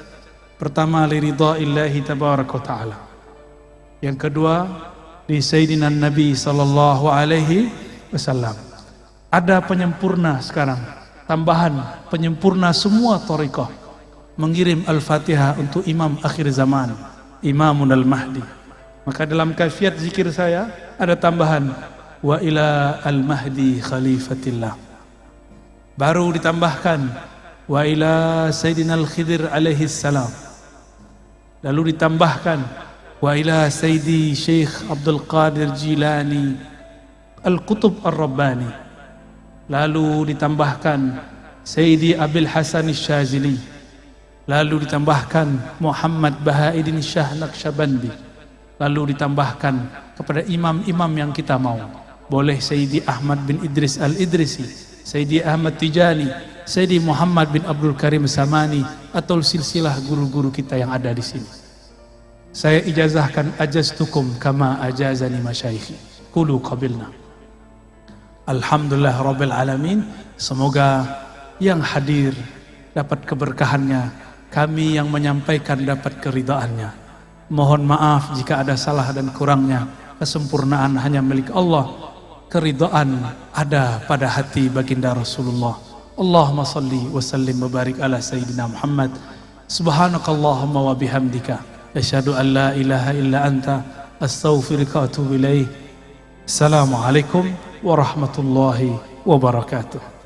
Pertama liridhaillahi tabaraka wa taala. Yang kedua di Sayyidina Nabi sallallahu alaihi wasallam. Ada penyempurna sekarang, tambahan penyempurna semua thariqah. Mengirim Al-Fatihah untuk imam akhir zaman, Imamun Al-Mahdi. Maka dalam kaifiat zikir saya ada tambahan wa ila al-mahdi khalifatillah. Baru ditambahkan wa ila Sayyidina Al-Khidir alaihi salam. Lalu ditambahkan wa ila Sayyidi Syekh Abdul Qadir Jilani Al-Qutub Ar-Rabbani. Lalu ditambahkan Sayyidi Abil Hasan Syazili. Lalu ditambahkan Muhammad Bahaiddin Shah Naqsyabandi. Lalu ditambahkan kepada imam-imam yang kita mau. Boleh Sayyidi Ahmad bin Idris Al-Idrisi, Sayyidi Ahmad Tijani, Sayyidi Muhammad bin Abdul Karim Samani, atau silsilah guru-guru kita yang ada di sini. Saya ijazahkan ajaztukum kama ajazani masyaikhi. Qulu qabilna. Alhamdulillah Rabbil Alamin. Semoga yang hadir dapat keberkahannya, kami yang menyampaikan dapat keridhaannya. Mohon maaf jika ada salah dan kurangnya. Kesempurnaan hanya milik Allah. Keridhaan ada pada hati baginda Rasulullah. Allahumma salli wa sallim wa barik ala Sayyidina Muhammad. Subhanakallahumma wa bihamdika asyhadu an la ilaha illa anta astaghfiruka wa atubu ilaik. Assalamualaikum warahmatullahi wabarakatuh.